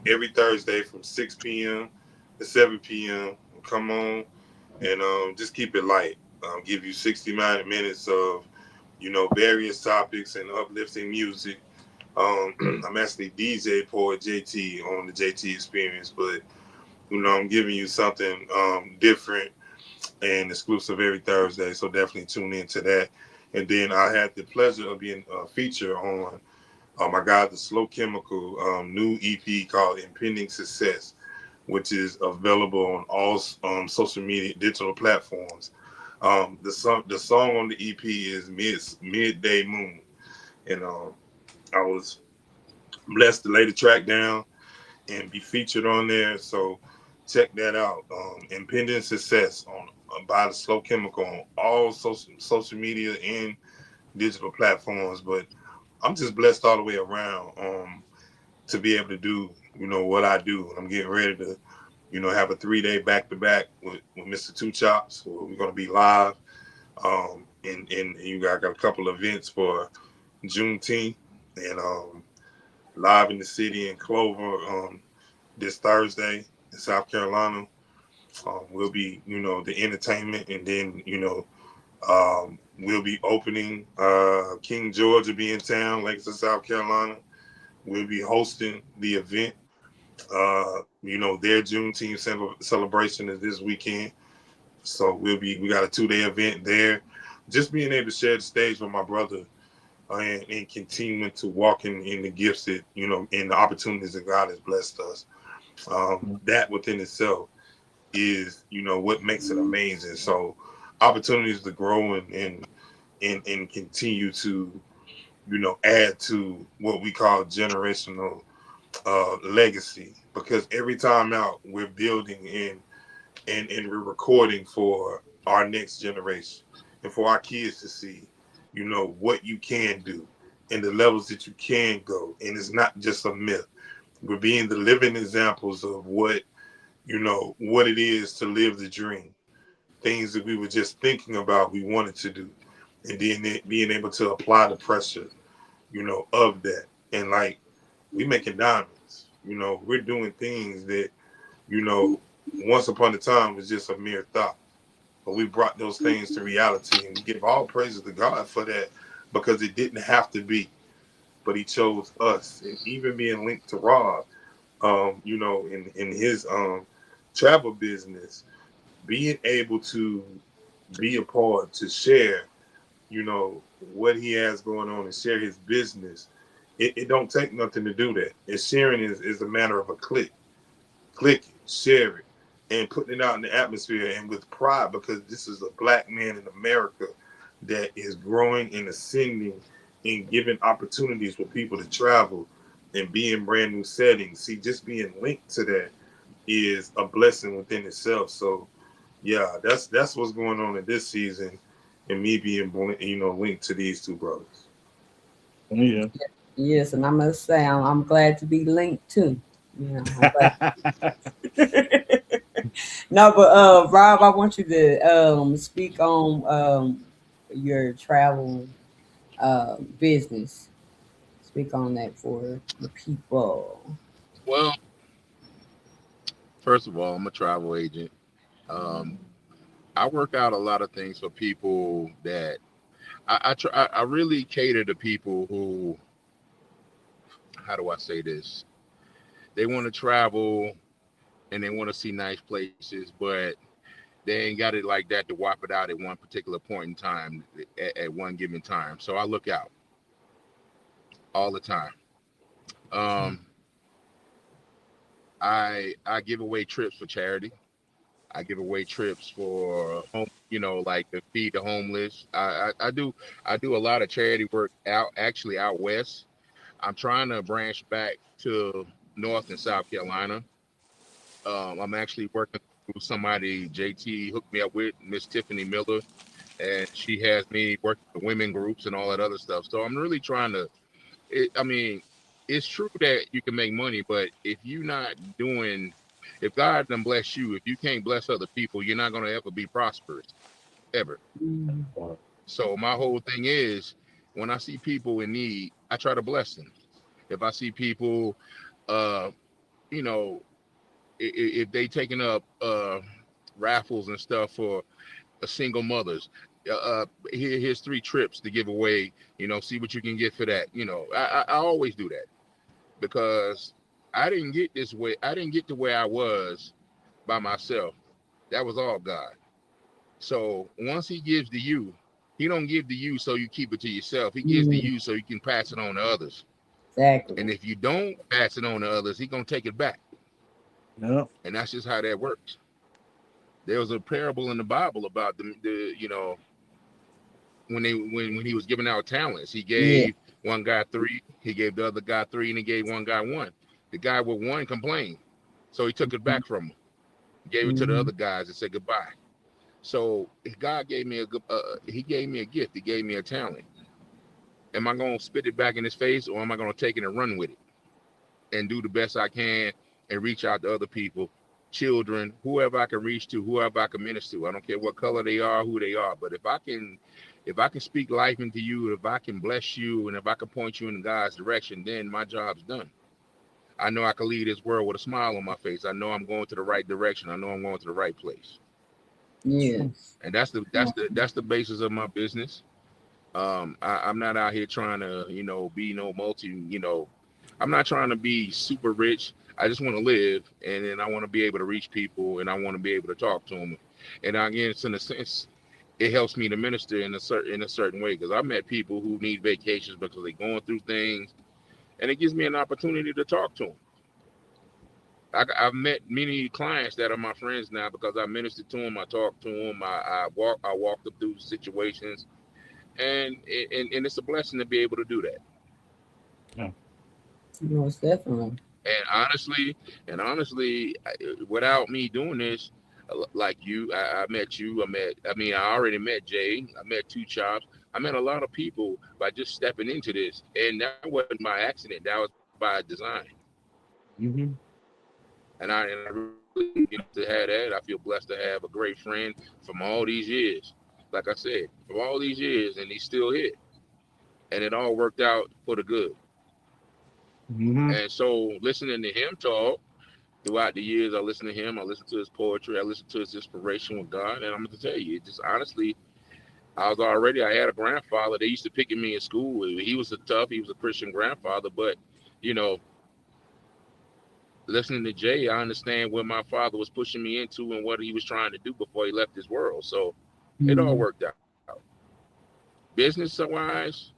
Every Thursday from 6 p.m. to 7 p.m. Come on and just keep it light. Give you 60 minutes of, various topics and uplifting music. I'm actually DJ Poet JT on the JT Experience, but I'm giving you something different and exclusive every Thursday. So definitely tune into that. And then I had the pleasure of being featured on my God, the Slow Chemical new EP called Impending Success, which is available on all social media digital platforms. The song on the EP is Midday Moon, and I was blessed to lay the track down and be featured on there. So check that out. Impending Success on by the Slow Chemical on all social media and digital platforms. But I'm just blessed all the way around to be able to do what I do. I'm getting ready to have a 3-day back to back with Mr. Two Chops. We're gonna be live. And you got a couple of events for Juneteenth and live in the city in Clover this Thursday in South Carolina. Will be the entertainment, and then we'll be opening. King George will be in town, Langston, South Carolina. We'll be hosting the event. Their Juneteenth celebration is this weekend. So we got a 2-day event there. Just being able to share the stage with my brother and continuing to walk in the gifts that, in the opportunities that God has blessed us. That within itself is, what makes it amazing. So opportunities to grow and continue to, add to what we call generational legacy, because every time out we're building and we're recording for our next generation and for our kids to see, what you can do and the levels that you can go. And it's not just a myth. We're being the living examples of what it is to live the dream. Things that we were just thinking about, we wanted to do. And then being able to apply the pressure, of that. And like, we making diamonds. We're doing things that, you know, once upon a time was just a mere thought. But we brought those things to reality, and we give all praises to God for that, because it didn't have to be, but He chose us. And even being linked to Rob, in his travel business, being able to be a part to share, what he has going on and share his business. It don't take nothing to do that. And sharing is a matter of a click it, share it, and putting it out in the atmosphere and with pride, because this is a black man in America that is growing and ascending and giving opportunities for people to travel and be in brand new settings. See, just being linked to that is a blessing within itself. So yeah, that's what's going on in this season, and me being linked to these two brothers. Yeah. Yes, and I must say I'm glad to be linked too. I'm glad. No, but Rob, I want you to speak on your travel business. Speak on that for the people. Well, first of all, I'm a travel agent. Um, I work out a lot of things for people that I really cater to people who, how do I say this? They want to travel and they want to see nice places, but they ain't got it like that to whop it out at one particular point in time at one given time. So I look out all the time. Um, I give away trips for charity. I give away trips for home, like to feed the homeless. I do a lot of charity work out west. I'm trying to branch back to North and South Carolina. I'm actually working through somebody JT hooked me up with, Miss Tiphani Miller, and she has me working with women groups and all that other stuff. So I'm really trying to. I mean, it's true that you can make money, but if you're not doing, if God doesn't bless you, if you can't bless other people, you're not gonna ever be prosperous ever. Mm. So my whole thing is, when I see people in need, I try to bless them. If I see people, uh, you know, if they taking up raffles and stuff for single mothers, here's 3 trips to give away. See what you can get for that. I always do that because I didn't get this way. I didn't get to where I was by myself. That was all God. So once He gives to you, He don't give to you so you keep it to yourself. He gives to Mm. you so you can pass it on to others. And Exactly. if you don't pass it on to others, He gonna take it back. Yep. And that's just how that works. There was a parable in the Bible about the when he was giving out talents, he Yeah. gave one guy 3, he gave the other guy 3, and he gave one guy 1. The guy with 1 complained, so he took it back from him, gave it to the Mm-hmm. other guys, and said goodbye. So God gave me he gave me a gift. He gave me a talent. Am I gonna spit it back in his face, or am I gonna take it and run with it and do the best I can and reach out to other people, children, whoever I can reach to, whoever I can minister to? I don't care what color they are, who they are, but if I can speak life into you, if I can bless you, and if I can point you in God's direction, then my job's done. I know I can leave this world with a smile on my face. I know I'm going to the right direction. I know I'm going to the right place. Yes. And that's the basis of my business. I'm not out here trying to, be no I'm not trying to be super rich. I just want to live, and then I want to be able to reach people, and I want to be able to talk to them. And again, it's in a sense, it helps me to minister in a certain way, because I met people who need vacations because they're going through things, and it gives me an opportunity to talk to them. I've met many clients that are my friends now because I ministered to them, I talked to them, I walked them through situations, and it's a blessing to be able to do that. Yeah. Most definitely. And honestly, without me doing this, like you, I met you. I already met Jay. I met Two Chops. I met a lot of people by just stepping into this, and that wasn't by accident. That was by design. Mm-hmm. And I really to have that. I feel blessed to have a great friend from all these years. Like I said, from all these years, and he's still here, and it all worked out for the good. Mm-hmm. And so, listening to him talk throughout the years, I listened to him. I listened to his poetry. I listened to his inspiration with God. And I'm going to tell you, it just honestly, I had a grandfather. They used to pick at me in school. He was he was a Christian grandfather. But, you know, listening to Jay, I understand what my father was pushing me into and what he was trying to do before he left this world. So it all Mm. worked out. Business wise,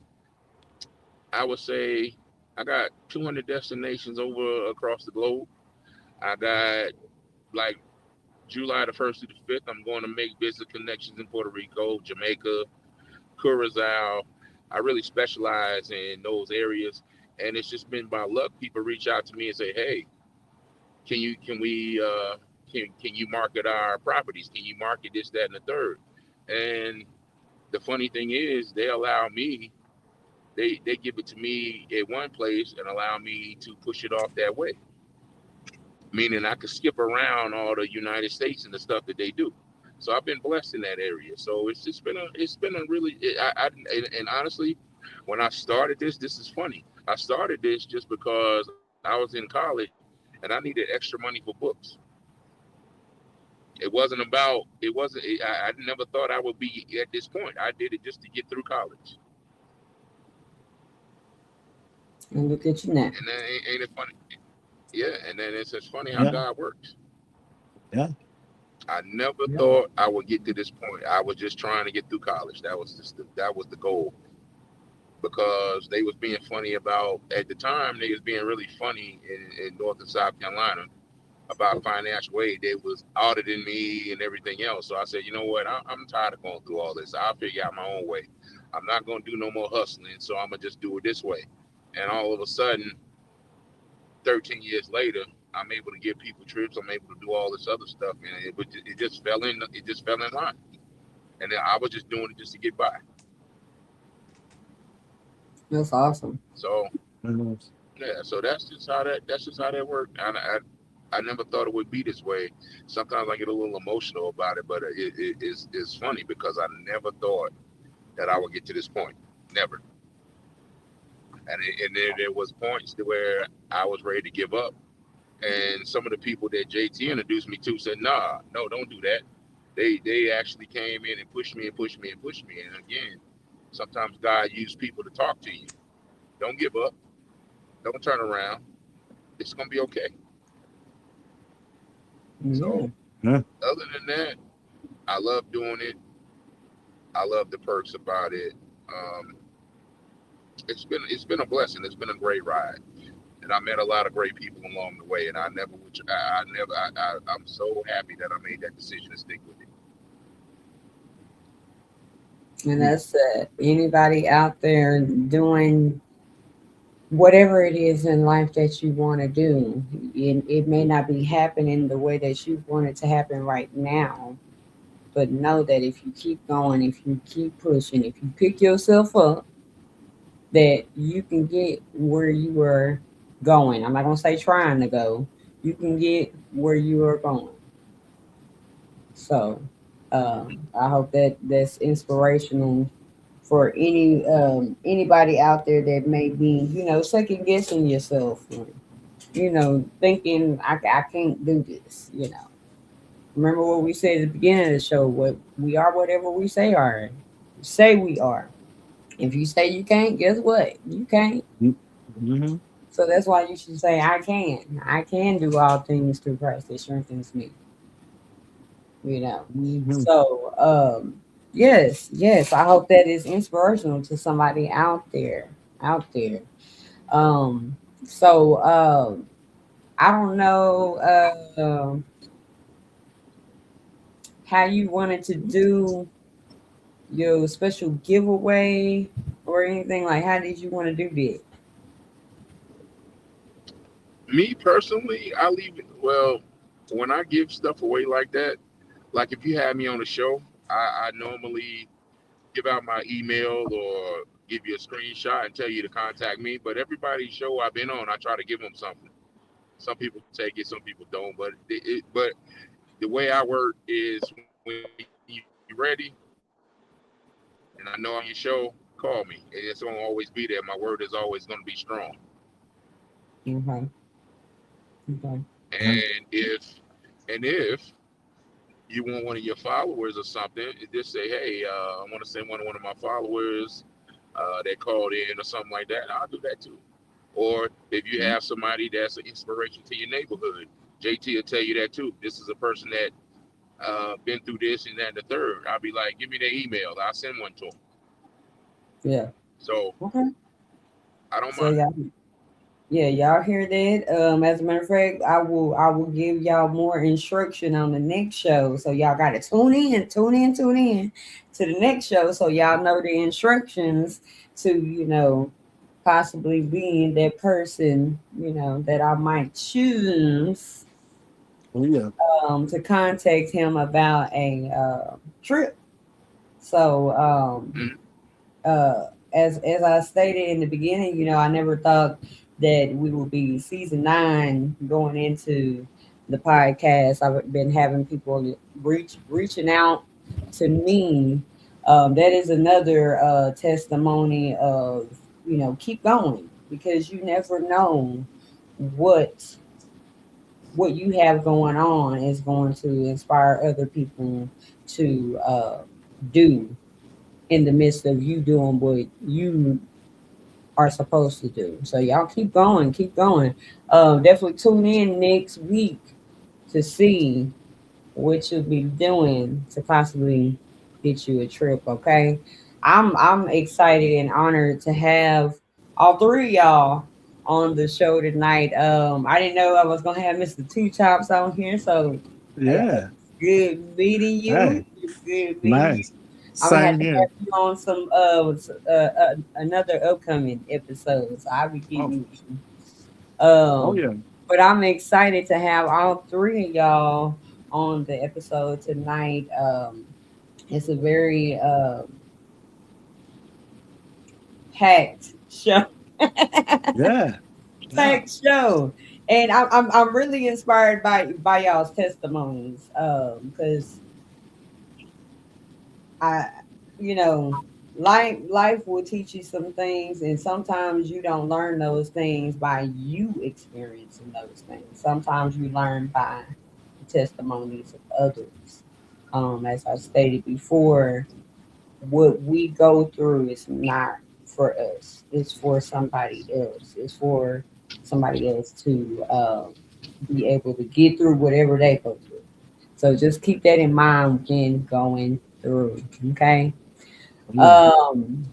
I would say I got 200 destinations over across the globe. I got like July the 1st to the 5th, I'm going to make business connections in Puerto Rico, Jamaica, Curacao. I really specialize in those areas, and it's just been by luck. People reach out to me and say, "Hey, can you market our properties? Can you market this, that, and the third?" And the funny thing is, they allow me. They give it to me at one place and allow me to push it off that way, meaning I could skip around all the United States and the stuff that they do. So I've been blessed in that area. So it's been a really and honestly, when I started this is funny. I started this just because I was in college and I needed extra money for books. It wasn't about. It wasn't. I never thought I would be at this point. I did it just to get through college. And look at you now. And then ain't it funny? Yeah. And then it's just funny how Yeah. God works. Yeah. I never Yep. thought I would get to this point. I was just trying to get through college. That was the goal. Because they was being funny about at the time they was being really funny in North and South Carolina about financial aid. They was auditing me and everything else. So I said, you know what? I'm tired of going through all this. I'll figure out my own way. I'm not going to do no more hustling. So I'm going to just do it this way. And all of a sudden, 13 years later, I'm able to give people trips. I'm able to do all this other stuff. And it just fell in. It just fell in line. And then I was just doing it just to get by. That's awesome. So Mhm. yeah, so that's just how that worked. I never thought it would be this way. Sometimes I get a little emotional about it, but it's funny because I never thought that I would get to this point. Never. And there was points to where I was ready to give up. And some of the people that JT introduced me to said, "Nah, no, don't do that." They actually came in and pushed me and pushed me and pushed me. And again, sometimes God used people to talk to you. Don't give up. Don't turn around. It's gonna be okay. Yeah. So Yeah. other than that, I love doing it. I love the perks about it. Um, it's been a blessing. It's been a great ride, and I met a lot of great people along the way. And I'm so happy that I made that decision to stick with it. And that's anybody out there doing whatever it is in life that you want to do. It may not be happening the way that you want it to happen right now, but know that if you keep going, if you keep pushing, if you pick yourself up, that you can get where you were going. I'm not going to say trying to go. You can get where you are going. So I hope that that's inspirational for anybody out there that may be, second guessing yourself, thinking I can't do this. Remember what we said at the beginning of the show. What we are, whatever we say we are. If you say you can't, guess what? You can't. Mm-hmm. So that's why you should say I can. I can do all things through Christ that strengthens me. You know. Mm-hmm. So yes. I hope that is inspirational to somebody out there. Out there. Um. So I don't know how you wanted to do your special giveaway or anything like. How did you want to do that? Me personally, I leave it. Well, when I give stuff away like that, like if you have me on the show, I normally give out my email or give you a screenshot and tell you to contact me. But everybody's show I've been on, I try to give them something. Some people take it, some people don't. But the way I work is when you're ready and I know on your show, call me. And it's gonna always be there. My word is always gonna be strong. Okay. Okay. And if you want one of your followers or something, just say, hey, I want to send one of my followers that called in or something like that. I'll do that too. Or if you have somebody that's an inspiration to your neighborhood, JT will tell you that too. This is a person that been through this and that and the third. I'll be like, give me their email. I'll send one to them. Yeah. So Okay. I don't So mind. y'all hear that? As a matter of fact, I will give y'all more instruction on the next show. So y'all gotta tune in to the next show so y'all know the instructions to, possibly being that person, that I might choose Oh yeah. to contact him about a trip. So Mhm. as I stated in the beginning, I never thought that we would be season 9 going into the podcast. I've been having people reaching out to me. That is another testimony of keep going because you never know what what you have going on is going to inspire other people to do in the midst of you doing what you are supposed to do. So y'all keep going, keep going. Definitely tune in next week to see what you'll be doing to possibly get you a trip. Okay, I'm excited and honored to have all three of y'all on the show tonight. I didn't know I was gonna have Mr. Two Chops on here, so Yeah. good meeting you. Hey, It's good meeting you. nice. I'm gonna have Same to here. have you on some another upcoming episode. So I'll be Oh, keeping you. oh Um, yeah. but I'm excited to have all three of y'all on the episode tonight. It's a very packed show. Yeah. Yeah. Packed show, and I'm really inspired by y'all's testimonies. Because I, you know, life will teach you some things, and sometimes you don't learn those things by you experiencing those things. Sometimes you learn by the testimonies of others. As I stated before, what we go through is not for us; it's for somebody else. It's for somebody else to be able to get through whatever they go through. So just keep that in mind when going through. Okay. Yeah. Um,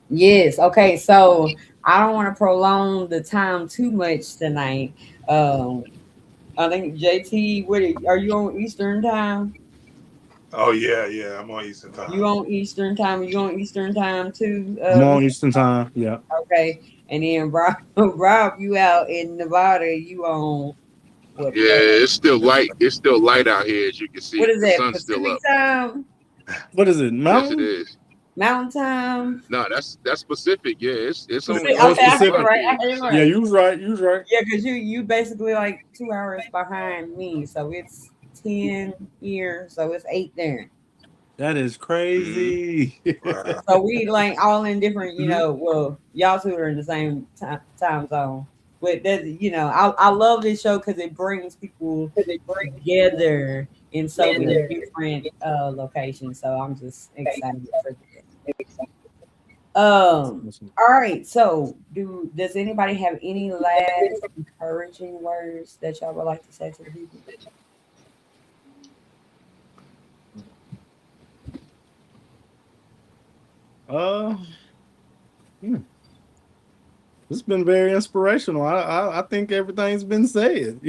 yes. Okay. So I don't want to prolong the time too much tonight. Um, I think JT, are you on Eastern time? Oh yeah, yeah. I'm on Eastern You time. on Eastern time? You on Eastern time too, I'm on Mr. Eastern time. Yeah. Okay. And then Rob, Rob, you out in Nevada? You on what? Yeah, it's still light. It's still light out here, as you can see. What is The that? sun's still Pacific up. time? What is it? Yes, it Mountain? is. Mountain time? No, that's Pacific. Yeah, it's only Pacific. Oh, like it's Okay, I had it 8 o'clock Pacific. right. here. I had it Yeah, right. you was right. You was right. Yeah, because you basically like 2 hours behind me, so it's 10 here, so it's 8 there. That is Hmm. crazy. Wow. So we like all in different, Mhm. well, y'all two are in the same time zone. But that, I love this show because it brings people together in so Yeah. many different locations. So I'm just excited for that. All right. So does anybody have any last encouraging words that y'all would like to say to the people? Uh, hmm. It's been very inspirational. I think everything's been said.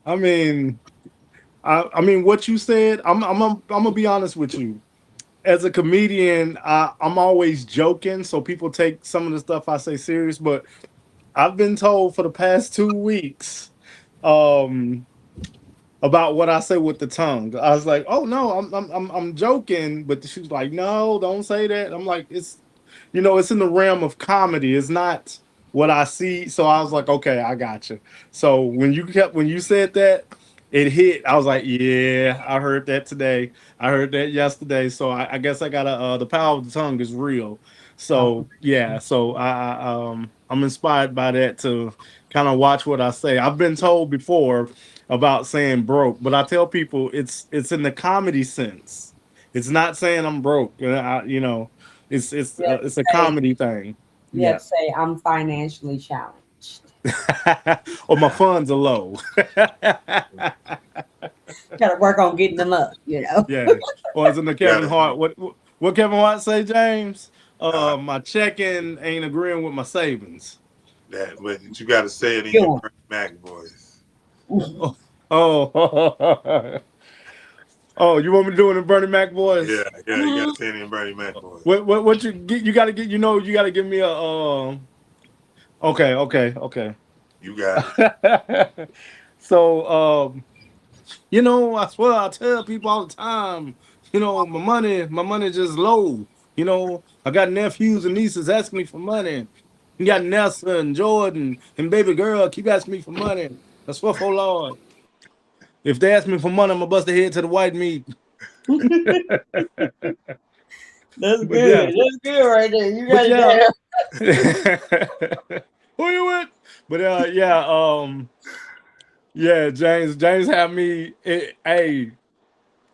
I mean, I mean what you said. I'm gonna be honest with you. As a comedian, I'm always joking, so people take some of the stuff I say serious. But I've been told for the past 2 weeks, um, about what I say with the tongue. I was like, "Oh no, I'm joking," but she was like, "No, don't say that." I'm like, it's in the realm of comedy. It's not what I see. So I was like, okay, I got you. So when you said that, it hit. I was like, yeah, I heard that today. I heard that yesterday. So I guess I gotta. The power of the tongue is real. Oh, So yeah. So I'm inspired by that to kind of watch what I say. I've been told before about saying broke, but I tell people it's in the comedy sense. It's not saying I'm broke. you have to It's a say, comedy thing. you have Yeah. to say, I'm financially challenged. Or my funds are low. Got to work on getting them up. Yeah. Or as in the Kevin Gotta Hart, what Kevin Hart say, James? uh, My checking ain't agreeing with my savings. that, but you gotta say it in your You Bernie Mac voice. Oh, oh, oh, you want me to do it in Bernie Mac Yeah, voice? yeah, you gotta Mhm. say it in Bernie Mac voice. What you get? You gotta get. You gotta give me a. Okay, okay, okay. You got it. So, I swear I tell people all the time, my money just low. I got nephews and nieces asking me for money. You got Nessa and Jordan and baby girl keep asking me for money. I swear for Lord. If they ask me for money, I'm gonna bust their head to the white meat. That's But yeah, good. That's good right there. You but got it yeah. down. Who you with? But yeah, Yeah, James had me. Hey,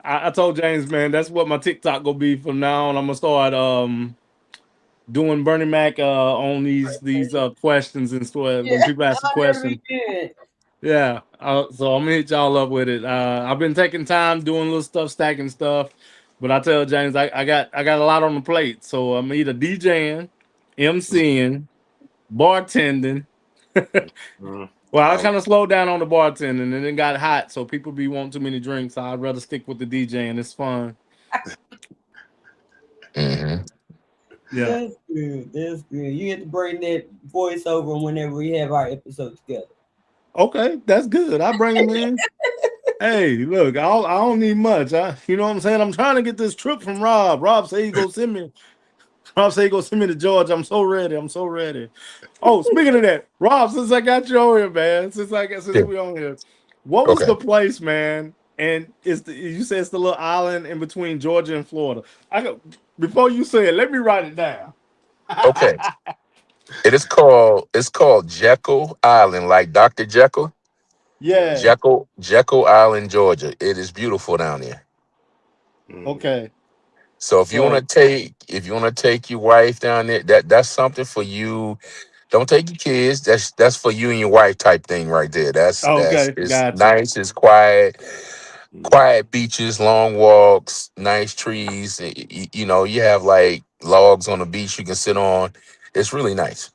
I told James, man, that's what my TikTok gonna be from now on. I'm gonna start doing Bernie Mac on these questions and stuff Yeah, when people ask a that'll question. be good. Yeah, so I'm gonna hit y'all up with it. I've been taking time doing little stuff, stacking stuff, but I tell James I got a lot on the plate, so I'm either DJing, MCing, bartending. Mhm. Well, I I, kind of slowed down on the bartending, and then it got hot, so people be wanting too many drinks. So I'd rather stick with the DJing. It's fun. Hmm. Yeah. That's good. That's good. You get to bring that voice over whenever we have our episode together. Okay, that's good. I bring him in. Hey, look, I don't need much. You know what I'm saying? I'm trying to get this trip from Rob. Rob said he go send me. Rob said he go send me to Georgia. I'm so ready. I'm so ready. Oh, speaking of that, Rob, since I got you on here, man, since Yeah. we on here, what was Okay. the place, man? And you said it's the little island in between Georgia and Florida. I go before you say it, let me write it down. Okay. It's called Jekyll Island, like Dr. Jekyll. Yeah. Jekyll Island, Georgia. It is beautiful down there. mm, Okay. So So if you want to take your wife down there, that's something for you. Don't take your kids. That's for you and your wife type thing right there. That's okay, it's gotcha. nice. It's quiet. mm. Quiet beaches, long walks, nice trees. You know, you have like logs on the beach you can sit on. It's really nice.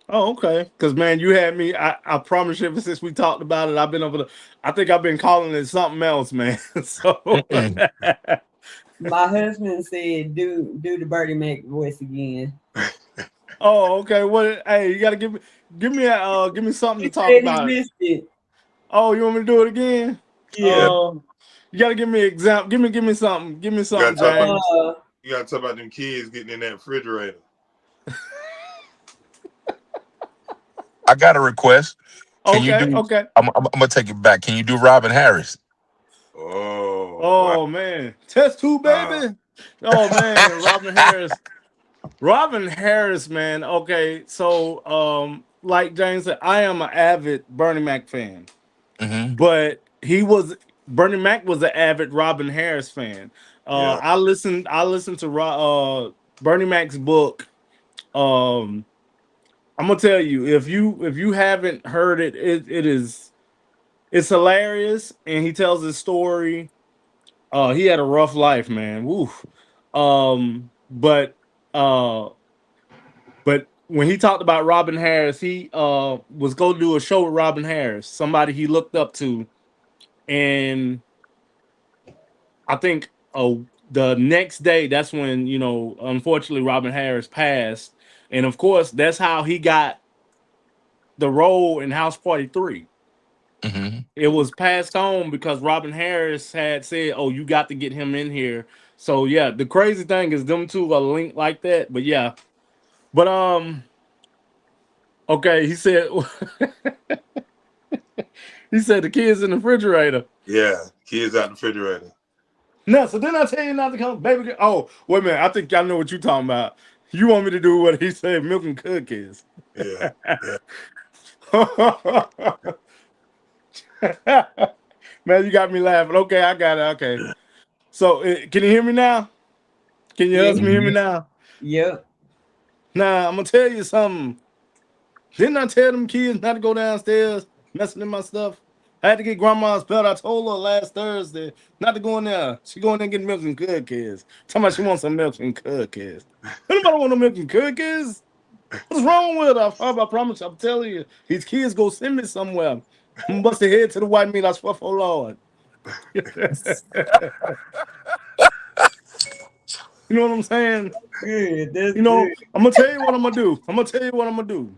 Oh, okay. Because man, you had me. I promise you, ever since we talked about it, I've been over the. I think I've been calling it something else, man. So. Mm-mm. My husband said, "Do the Birdie Mac voice again." Oh, okay. What? Hey, you gotta give me something to He talk said he about. missed it. Oh, you want me to do it again? Yeah, Yeah. Uh, you gotta give me an example. Give me something. Give me you gotta something, talk about James. Uh, you gotta talk about them kids getting in that refrigerator. I got a request. Can you Okay, do? okay. I'm gonna take it back. Can you do Robin Harris? Oh wow! Oh man, test two, Wow. baby. Oh man, Robin Harris. Robin Harris, man. Okay, so like James said, I am an avid Bernie Mac fan, Hmm. but Bernie Mac was an avid Robin Harris fan. Yeah. I listened to Bernie Mac's book. Um, I'm gonna tell you if you haven't heard it, it's hilarious, and he tells his story. He had a rough life, man. Woo. But uh, but when he talked about Robin Harris, he was going to do a show with Robin Harris, somebody he looked up to, and I think the next day, that's when unfortunately Robin Harris passed, and of course that's how he got the role in House Party 3. Hmm. It was passed on because Robin Harris had said, "Oh, you got to get him in here." So yeah, the crazy thing is them two are linked like that. But yeah, but okay, he said he said the kids in the refrigerator. Yeah. Kids out the refrigerator. No, so then I tell you not to come, baby. Oh, wait a minute, I think I know what you're talking about. You want me to do what he said, milk and cookies? Yeah. Yeah. Man, you got me laughing. Okay, I got it. Okay, so can you hear me now? Can your yeah. husband hear me now? Yep. Nah, I'm gonna tell you something. Didn't I tell them kids not to go downstairs messing in my stuff? I had to get grandma's belt. I told her last Thursday not to go in there. She going there and get milk and cookies. Talking about she wants some milk and cookies. Anybody want no milk and cookies? What's wrong with her? I promise. I'm telling you, these kids go send me somewhere. I'm gonna bust their head to the white meat. I swear for Lord. You know what I'm saying? Good. That's You know, good. I'm gonna tell you what I'm gonna do. I'm gonna tell you what I'm gonna do.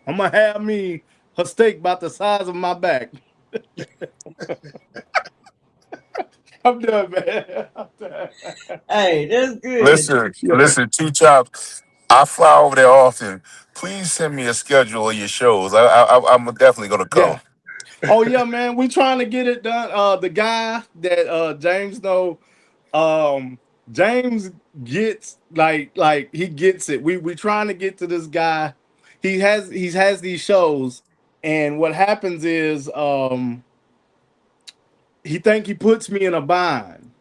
I'm gonna have me a steak about the size of my back. I'm done, man. I'm done. Hey, that's good. Listen, Yeah. listen, Two Chops. I fly over there often. Please send me a schedule of your shows. I'm definitely gonna come. Yeah. Oh yeah, man. We trying to get it done. The guy that James know, um, James gets like he gets it. We trying to get to this guy. He has these shows, and what happens is he think he puts me in a bind.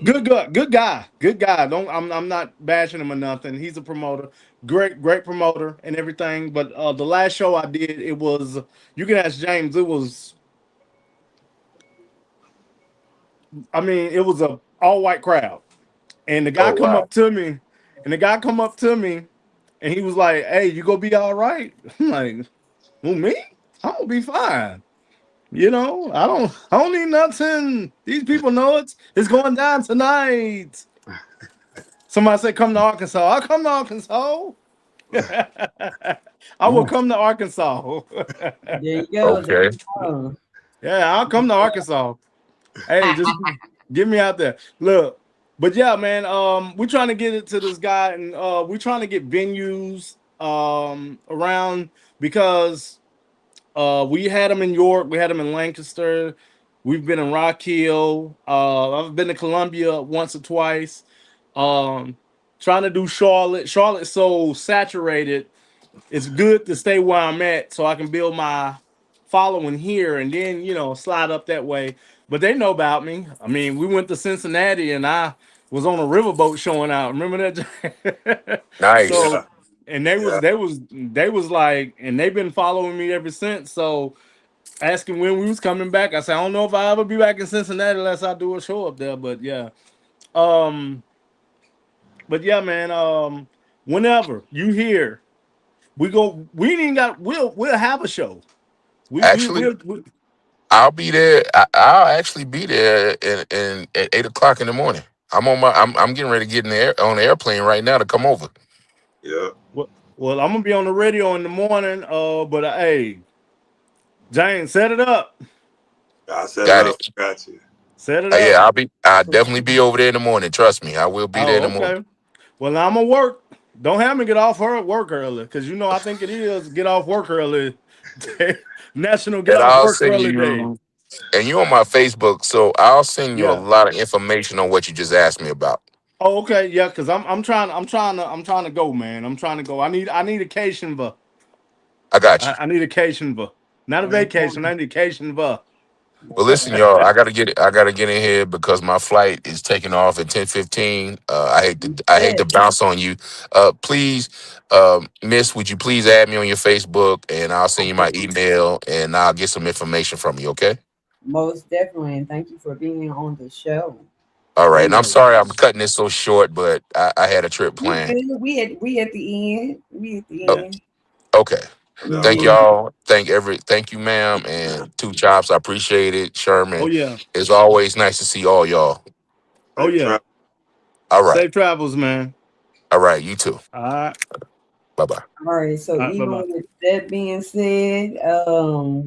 Good guy, good guy. Don't I'm not bashing him or nothing. He's a promoter, great promoter and everything. But the last show I did, it was, you can ask James. It was, I mean, it was a all white crowd, and Oh wow. the guy come up to me, and he was like, "Hey, you gonna be all right?" I'm like, "Who, me? I'm gonna be fine." I don't need nothing. These people know it's going down tonight. Somebody said, "Come to Arkansas." I'll come to Arkansas. I will come to Arkansas. There you go. There Okay. you go. Yeah, I'll come to Arkansas. Hey, just get me out there. Look, but yeah, man. We're trying to get it to this guy, and we're trying to get venues around, because we had them in York, we had them in Lancaster, we've been in Rock Hill. I've been to Columbia once or twice. Um, Trying to do Charlotte. Charlotte's so saturated. It's good to stay where I'm at so I can build my following here, and then slide up that way. But they know about me. I mean, we went to Cincinnati and I was on a riverboat showing out. Remember that? Nice. So, Yeah, and yeah. they was like, and they've been following me ever since. So asking when we was coming back, I said, I don't know if I ever be back in Cincinnati unless I do a show up there. But yeah. Um, but yeah, man, whenever you hear, we ain't even got, we'll have a show. We we Actually, will we, I'll be there. I'll actually be there in at 8 o'clock in the morning. I'm getting ready to get in the on the airplane right now to come over. Yeah. well, I'm gonna be on the radio in the morning. But hey, Jane, set it up. I set it Got up. it. Got you. Set it Yeah, up. I'll definitely be over there in the morning. Trust me, I will be there in Oh, the morning. okay. Well, I'm gonna work. Don't have me get off her work early, because I think it is get off work early. National Get And Off I'll Work send Early Day. you, and you on my Facebook, so I'll send you a Yeah. lot of information on what you just asked me about. Oh, okay. Yeah, because I'm trying to go, man. I'm trying to go. I need a vacation, I got you. I need a vacation, not a vacation. I need a vacation. Well, listen, y'all. I gotta get in here because my flight is taking off at 10:15. I hate to bounce on you. Please, Miss, would you please add me on your Facebook, and I'll send you my Okay. email, and I'll get some information from you. Okay. Most definitely. And thank you for being on the show. All Oh right. And I'm yeah. sorry I'm cutting this so short, but I had a trip You planned. good? We at the end. We at Oh, the end. okay. No Thank Yeah. worries. y'all. Thank you, ma'am, and Two Chops. I appreciate it. Oh Sherman. yeah. It's always nice to see all y'all. Oh Safe yeah. travel. All right. Safe travels, man. All right. You too. All right. Bye bye. All right. So All right. Bye even bye. with that being said,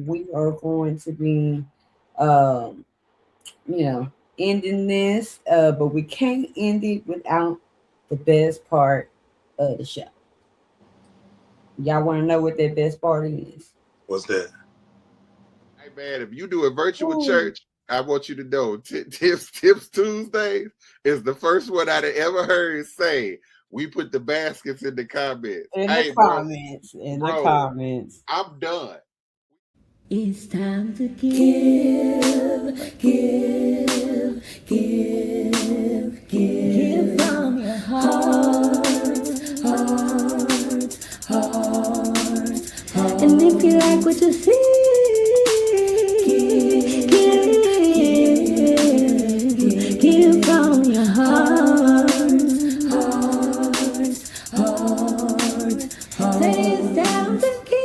we are going to be, um, you know, ending this. But we can't end it without the best part of the show. Y'all want to know what that best part is? What's that? Hey man, if you do a virtual Ooh, church, I want you to know Tips Tuesdays is the first one I'd ever heard say we put the baskets in the comments. in the Hey bro, comments, in the bro, comments. I'm done. It's time to give, give, give, give from your heart, heart, heart, heart. And if you like what you see, give from your heart, heart, heart, heart. Say it's time to give.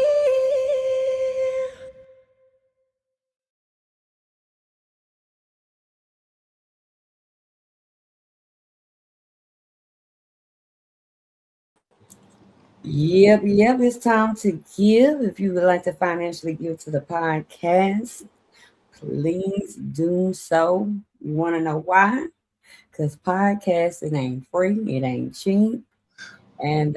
Yep. It's time to give. If you would like to financially give to the podcast, please do so. You want to know why? Because podcasting ain't free, it ain't cheap. And,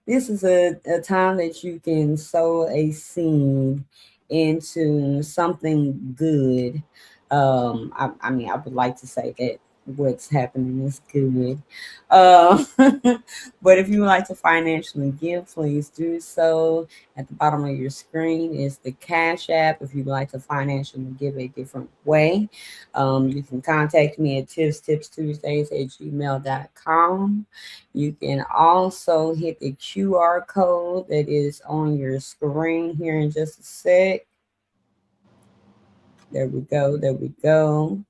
this is a time that you can sow a seed into something good. I mean, I would like to say that what's happening is good. Uh, but if you would like to financially give, please do so. At the bottom of your screen is the Cash App. If you would like to financially give a different way, you can contact me at tipstuesdays@gmail.com. You can also hit the QR code that is on your screen here in just a sec. There we go. There we go.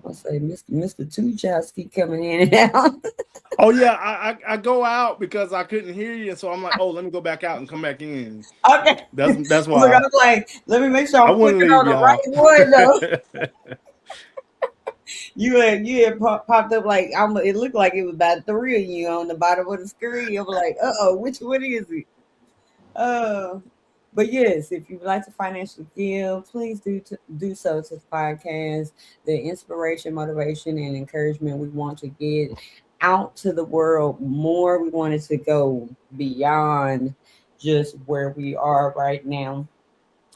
I'll say Mr. Two Chops keep coming in and out. Oh yeah, I go out because I couldn't hear you, so I'm like, oh, let me go back out and come back in. Okay. That's Look, I why was like, let me make sure I I'm wouldn't clicking leave on the right y'all. one though. You had popped up like it looked like it was about three of you on the bottom of the screen. I'm like, which one is it? Uh but yes, if you'd like to financially give, please do so to the podcast. The inspiration, motivation, and encouragement we want to get out to the world more. We wanted to go beyond just where we are right now.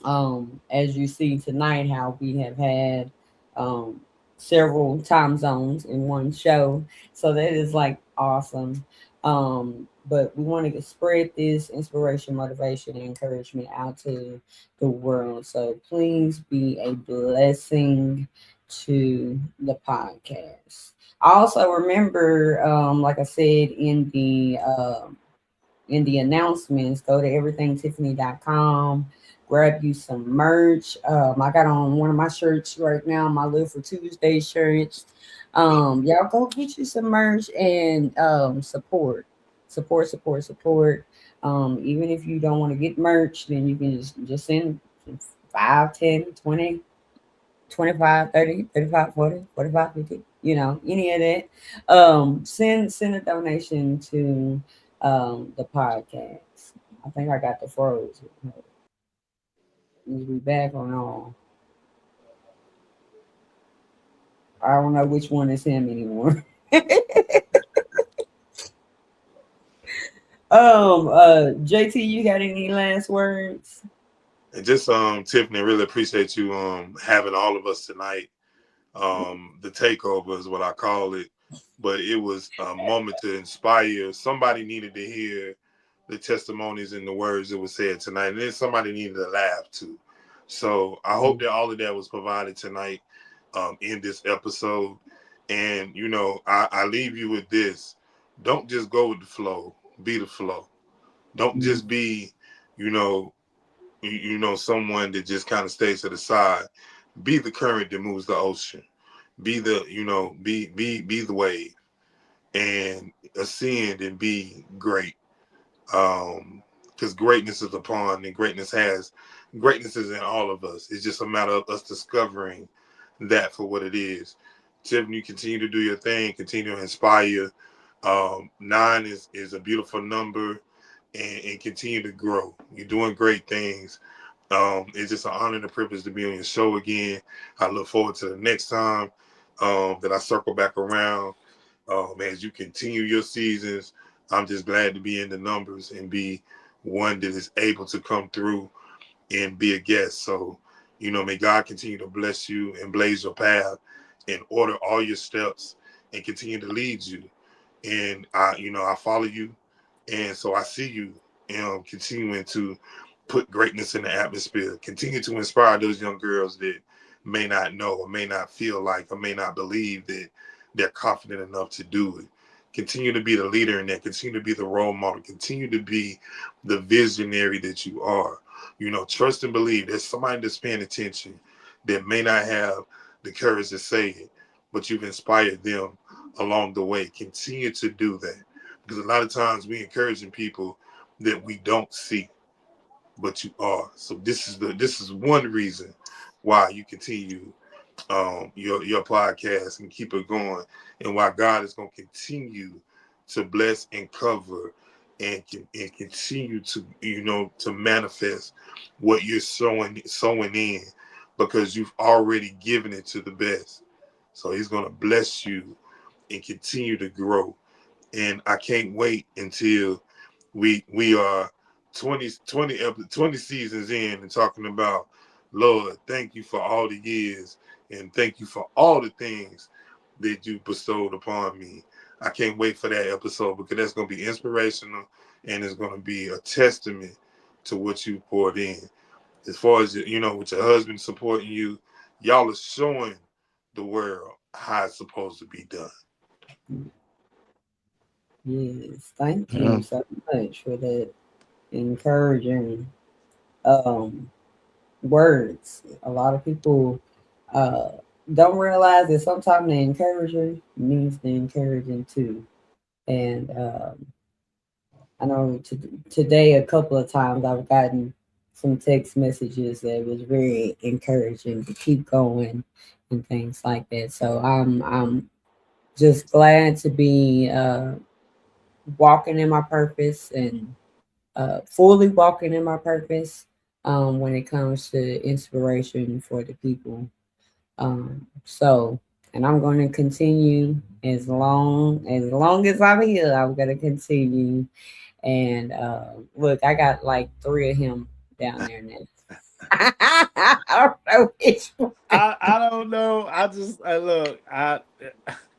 As you see tonight, how we have had um, several time zones in one show, so that is like awesome. But we want to spread this inspiration, motivation, and encouragement out to the world. So please be a blessing to the podcast. Also, remember, like I said in the announcements, go to everythingtiphani.com, grab you some merch. I got on one of my shirts right now, my Live for Tuesday shirts. Y'all go get you some merch and support. Even if you don't want to get merch, then you can just send 5, 10, 20, 25, 30, 35, 40, 45, 50, any of that. Send a donation to the podcast. I think I got the froze. Is we back on all? I don't know which one is him anymore. JT, you got any last words? And just Tiffany, really appreciate you having all of us tonight. The takeover is what I call it, but it was a moment to inspire. Somebody needed to hear the testimonies and the words that were said tonight, and then somebody needed to laugh too. So I hope that all of that was provided tonight in this episode. And I leave you with this: don't just go with the flow, be the flow. Don't Mm, just be, you know, someone that just kind of stays to the side. Be the current that moves the ocean. Be the, be the wave and ascend and be great. Because greatness is upon and greatness is in all of us. It's just a matter of us discovering that for what it is. Tiffany, continue to do your thing, continue to inspire. 9 is a beautiful number, and continue to grow. You're doing great things. It's just an honor and a privilege to be on your show again. I look forward to the next time that I circle back around. As you continue your seasons, I'm just glad to be in the numbers and be one that is able to come through and be a guest. So, may God continue to bless you and blaze your path and order all your steps and continue to lead you. And I follow you, and so I see you, continuing to put greatness in the atmosphere. Continue to inspire those young girls that may not know or may not feel like or may not believe that they're confident enough to do it. Continue to be the leader in that. Continue to be the role model. Continue to be the visionary that you are. Trust and believe there's somebody that's paying attention that may not have the courage to say it, but you've inspired them along the way. Continue to do that, because a lot of times we encouraging people that we don't see, but you are. So this is one reason why you continue your podcast and keep it going, and why God is going to continue to bless and cover and continue to to manifest what you're sowing in, because you've already given it to the best. So He's going to bless you and continue to grow. And I can't wait until we are 20 seasons in and talking about Lord, thank you for all the years and thank you for all the things that you bestowed upon me. I can't wait for that episode because that's going to be inspirational and it's going to be a testament to what you poured in. As far as, with your husband supporting you, y'all are showing the world how it's supposed to be done. Yes, thank Yeah. you so much for that encouraging um words. A lot of people uh don't realize that sometimes the encourager means the encouraging too. And I know today a couple of times I've gotten some text messages that was very encouraging to keep going and things like that. So I'm just glad to be walking in my purpose and fully walking in my purpose when it comes to inspiration for the people. So, and I'm going to continue as I'm here. I'm going to continue. And look, I got like three of him down there now. I don't know which one. I don't know. Look. I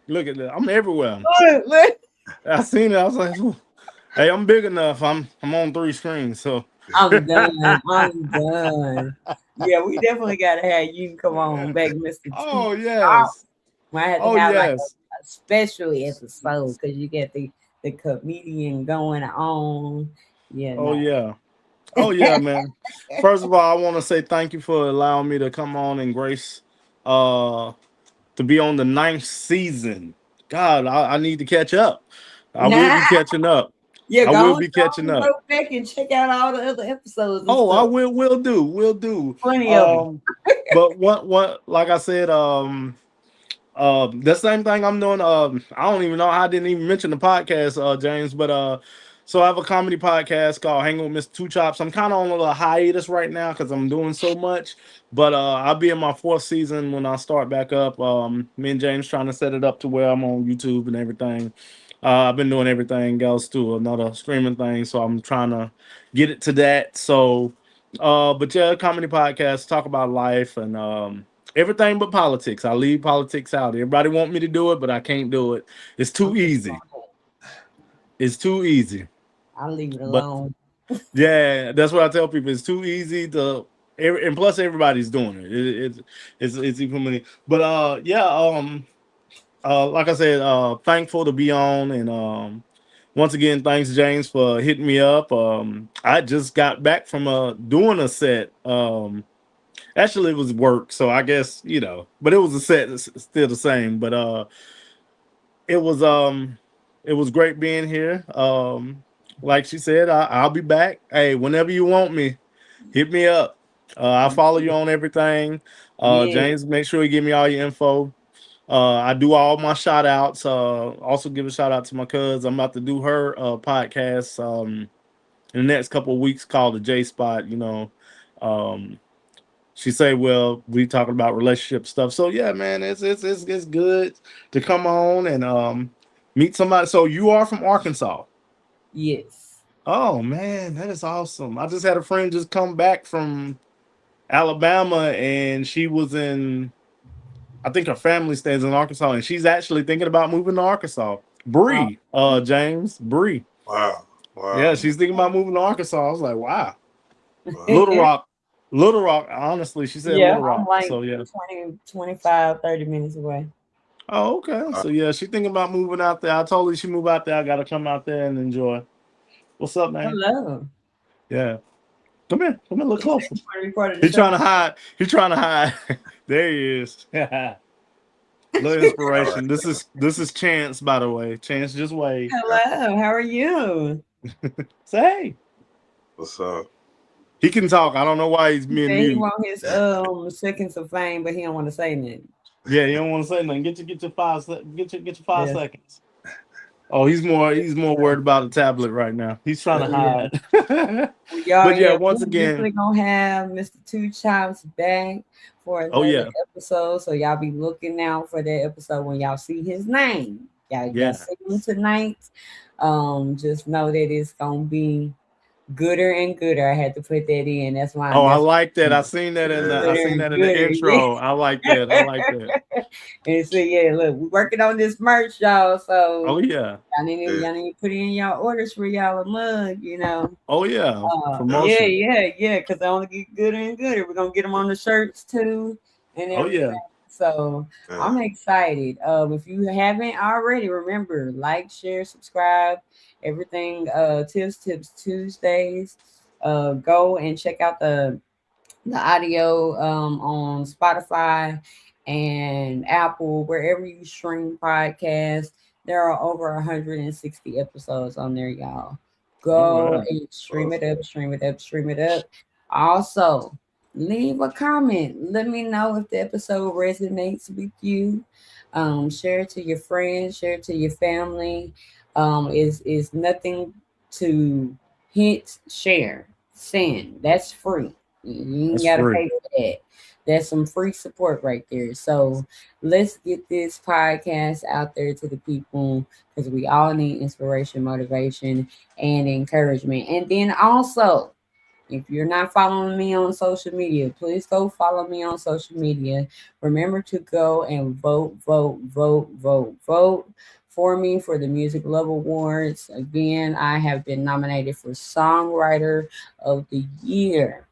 look at that. I'm everywhere. Look. I seen it. I was like, "Ooh, hey, I'm big enough. I'm on 3 screens." So I'm done. I'm done. Yeah, we definitely gotta have you come on back, Mr. Two. oh yes. Might have to Oh have like yes. a special episode because you get the comedian going on. Yeah, Oh no. yeah. Oh yeah, man. First of all, I want to say thank you for allowing me to come on and grace uh to be on the 9th season. God, I need to catch up. I will be catching up. Yeah, I will be go catching and up. go back and check out all the other episodes and Oh, I stuff. will do. Plenty of them. But what like I said, the same thing I'm doing. I don't even know. I didn't even mention the podcast, James. But so I have a comedy podcast called Hanging with Mr. Two Chops. I'm kind of on a little hiatus right now because I'm doing so much. But I'll be in my 4th season when I start back up. Me and James trying to set it up to where I'm on YouTube and everything. I've been doing everything else to another streaming thing, so I'm trying to get it to that. So, but yeah, comedy podcast talk about life and everything but politics. I leave politics out. Everybody want me to do it, but I can't do it. It's I'm too just easy. It's too easy. I'll leave it But alone. yeah, that's what I tell people. It's too easy to, and plus everybody's doing it. It's even many. But yeah, like I said, thankful to be on, and once again, thanks James for hitting me up. I just got back from doing a set. Actually, it was work, so I guess but it was a set. It's still the same, but it was it was great being here. Like she said, I'll be back. Hey, whenever you want me, hit me up. I'll follow you on everything. Yeah. James, make sure you give me all your info. I do all my shout outs. Also give a shout out to my cuz. I'm about to do her podcast in the next couple of weeks called the J Spot. Um, she say, well, we talking about relationship stuff. So yeah, man, it's good to come on and meet somebody. So you are from Arkansas. Yes. Oh man, that is awesome. I just had a friend just come back from Alabama and she was in, I think her family stays in Arkansas and she's actually thinking about moving to Arkansas. Oh, Bree, James, Bree. Wow. Yeah, Wow. she's thinking about moving to Arkansas. I was like, wow. Wow. Little Rock. Little Rock, honestly, she said yeah, Little I'm Rock. like So yeah. 20, 25, 30 minutes away. Oh, okay. Wow. So yeah, she thinking about moving out there. I told her she move out there. I gotta come out there and enjoy. What's up, man? Hello. Yeah. Come here. Come here, look He said closer. you want to be part of the He trying show. to hide. He trying to hide. There he is. Little All right. inspiration. This is Chance, by the way. Chance just wave. Hello, how are you? Say hey. What's up? He can talk. I don't know why he's He being said he mute. want his seconds of fame, but he don't want to say nothing. Yeah, you don't want to say nothing. Get your 5 Yeah. seconds. Oh, he's more worried about a tablet right now. He's trying to Yeah. hide. Well, y'all, But yeah, yeah, once we're again, definitely gonna have Mr. Two Chops back for oh another yeah, episode. So y'all be looking out for that episode when y'all see his name. Y'all yeah. see him tonight. Just know that it's gonna be Gooder and gooder. I had to put that in. That's why. Oh, I That's like that. I Yeah. gooder seen and that in the gooder. Yeah. intro. I like that. I like that. And so yeah, look, we're working on this merch, y'all. So Oh yeah. Yeah. y'all need to put in y'all orders for y'all a mug. Oh yeah. Yeah. Yeah, Promotion. yeah. Because I only get gooder and gooder. We're gonna get them on the shirts too, and Oh everything. yeah. So Yeah. I'm excited. If you haven't already, remember like, share, subscribe, everything. Tips Tuesdays. Go and check out the audio on Spotify and Apple, wherever you stream podcasts. There are over 160 episodes on there, y'all. All Go right. and stream it up, stream it up, stream it up. Also, leave a comment. Let me know if the episode resonates with you. Share it to your friends, share it to your family. Is nothing to hit share. Send. That's free. You ain't That's gotta free. pay for that. That's some free support right there. So let's get this podcast out there to the people because we all need inspiration, motivation, and encouragement. And then also, if you're not following me on social media, please go follow me on social media. Remember to go and vote for me for the Music Love Awards. Again, I have been nominated for Songwriter of the Year.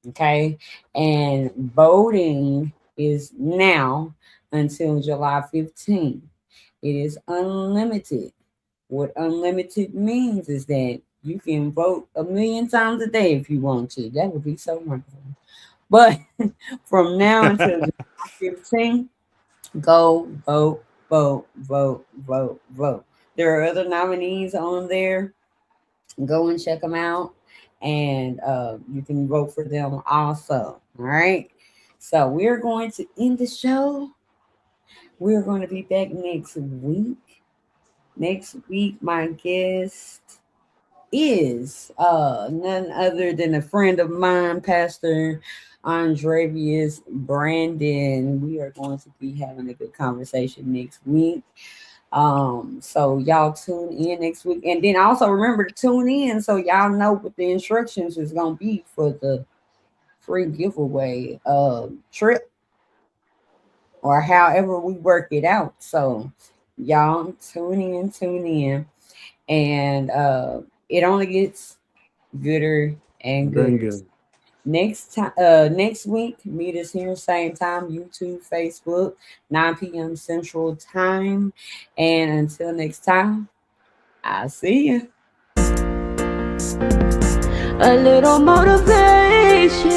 Okay. And voting is now until July 15th. It is unlimited. What unlimited means is that you can vote a million times a day if you want to. That would be so wonderful. But from now until July 15th, go vote. There are other nominees on there. Go and check them out, and you can vote for them also. All right. So we're going to end the show. We're going to be back next week. Next week, my guest is none other than a friend of mine, Pastor Andrevius Brandon. We are going to be having a good conversation next week. So y'all tune in next week. And then also remember to tune in so y'all know what the instructions is gonna be for the free giveaway trip or however we work it out. So y'all tune in, and it only gets gooder and Very gooder. good. Next week, meet us here same time, YouTube, Facebook, 9 p.m. Central Time. And until next time, I'll see you. A little motivation.